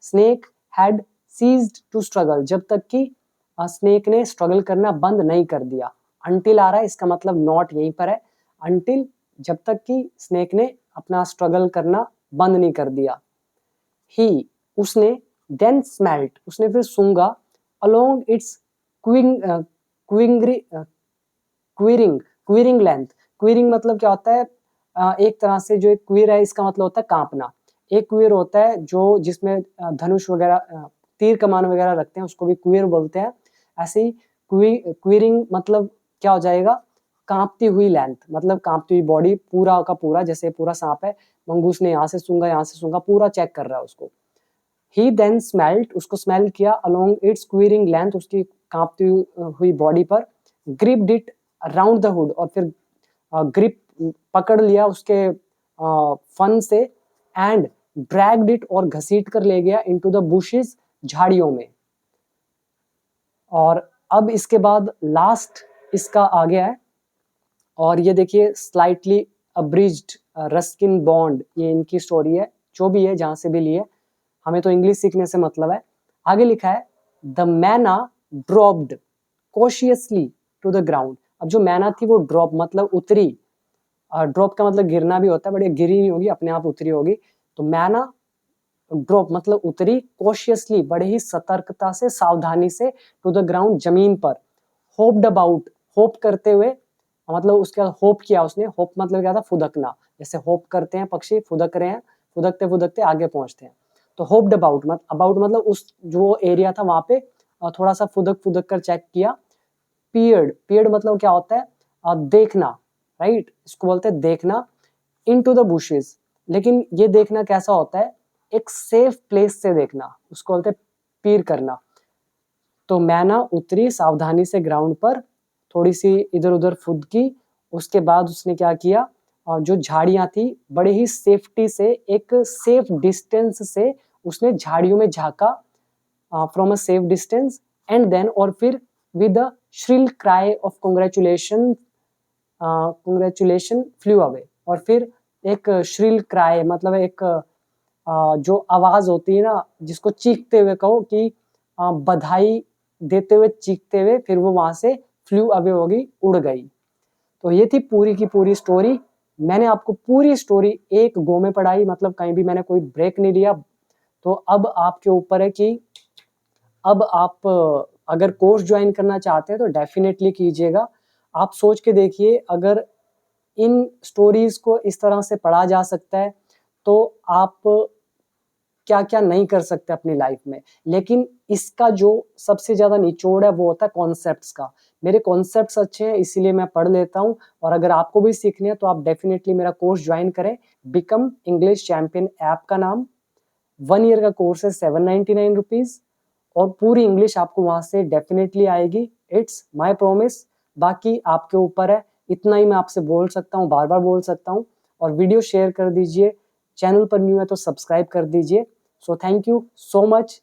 snake had ceased to struggle, जब तक कि स्नेक ने स्ट्रगल करना बंद नहीं कर दिया। अनटिल आ रहा है, इसका मतलब नॉट यहीं पर है। अनटिल जब तक कि स्नेक ने अपना स्ट्रगल करना बंद नहीं कर दिया। ही उसने, देन स्मेल्ट उसने फिर सूंघा, along its quivering length. Quivering मतलब क्या होता है, एक तरह से जो एक क्वीर है इसका मतलब होता है कांपना। एक क्वीर होता है जो जिसमें धनुष वगैरह तीर कमान वगैरह रखते हैं, उसको भी क्वीर बोलते हैं। ऐसे ही क्वीरिंग मतलब क्या हो जाएगा, कांपती हुई लेंथ, मतलब कांपती हुई बॉडी, पूरा का पूरा, जैसे पूरा सांप है, मंगूस ने यहाँ से सूंघा, पूरा चेक कर रहा है उसको। ही देन स्मेल्ट, उसको स्मेल किया, अलोंग इट्स क्वीरिंग लेंथ, उसकी कांपती हुई बॉडी पर। Gripped it around the hood, और फिर ग्रिप पकड़ लिया उसके फन से। एंड ड्रैग्ड इट, और घसीट कर ले गया, इनटू द बुशेस, झाड़ियों में। और अब इसके बाद लास्ट इसका आ गया है, और ये देखिए स्लाइटली अब्रिज्ड रस्किन बॉन्ड, ये इनकी स्टोरी है, जो भी है जहां से भी लिए, हमें तो इंग्लिश सीखने से मतलब है। आगे लिखा है, the myna dropped cautiously to the ground. अब जो मैना थी वो ड्रॉप मतलब उतरी, ड्रॉप का मतलब गिरना भी होता है, बट ये गिरी नहीं होगी, अपने आप उतरी होगी। तो मैना ड्रॉप मतलब उतरी, कॉशियसली बड़े ही सतर्कता से, सावधानी से, टू द ग्राउंड जमीन पर। होप्ड अबाउट, होप करते हुए, मतलब उसके बाद होप किया उसने। होप मतलब क्या था, फुदकना, जैसे होप करते हैं पक्षी, फुदक रहे हैं, फुदकते फुदकते आगे पहुंचते हैं। तो होप्ड अबाउट अबाउट मतलब उस जो एरिया था वहां पे थोड़ा सा फुदक फुदक कर चेक किया। पीयर्ड मतलब क्या होता है, देखना, राइट, इसको बोलते हैं देखना। इनटू द बुशेस, लेकिन ये देखना कैसा होता है, एक सेफ प्लेस से देखना, उसको बोलते हैं पीर करना। तो मैना उतरी सावधानी से ग्राउंड पर, थोड़ी सी इधर उधर फुदकी, उसके बाद उसने क्या किया, जो झाड़ियां थी, बड़े ही सेफ्टी से, एक सेफ डिस्टेंस से उसने झाड़ियों में झांका, from a safe distance. And then, और फिर with a shrill cry of congratulation flew away, और फिर एक श्रिल क्राई मतलब एक जो आवाज होती है ना, जिसको चीखते हुए कहो कि बधाई देते हुए, चीखते हुए, फिर वो वहां से फ्लू अवे होगी, उड़ गई। तो ये थी पूरी की पूरी स्टोरी। मैंने आपको पूरी स्टोरी एक गो में पढ़ाई, मतलब कहीं भी मैंने कोई ब्रेक नहीं लिया। तो अब आपके ऊपर है कि अब आप अगर कोर्स ज्वाइन करना चाहते हैं तो डेफिनेटली कीजिएगा। आप सोच के देखिए, अगर इन स्टोरीज को इस तरह से पढ़ा जा सकता है तो आप क्या क्या नहीं कर सकते अपनी लाइफ में। लेकिन इसका जो सबसे ज्यादा निचोड़ है वो होता है कॉन्सेप्ट्स का। मेरे कॉन्सेप्ट्स अच्छे हैं इसीलिए मैं पढ़ लेता हूँ, और अगर आपको भी सीखने हैं तो आप डेफिनेटली मेरा कोर्स ज्वाइन करें। बिकम इंग्लिश चैंपियन ऐप का नाम, 1 ईयर का कोर्स है, 799 रुपीज, और पूरी इंग्लिश आपको वहां से डेफिनेटली आएगी, इट्स माय प्रॉमिस। बाकी आपके ऊपर है, इतना ही मैं आपसे बोल सकता हूँ, बार बार बोल सकता हूँ। और वीडियो शेयर कर दीजिए, चैनल पर न्यू है तो सब्सक्राइब कर दीजिए। So thank you so much.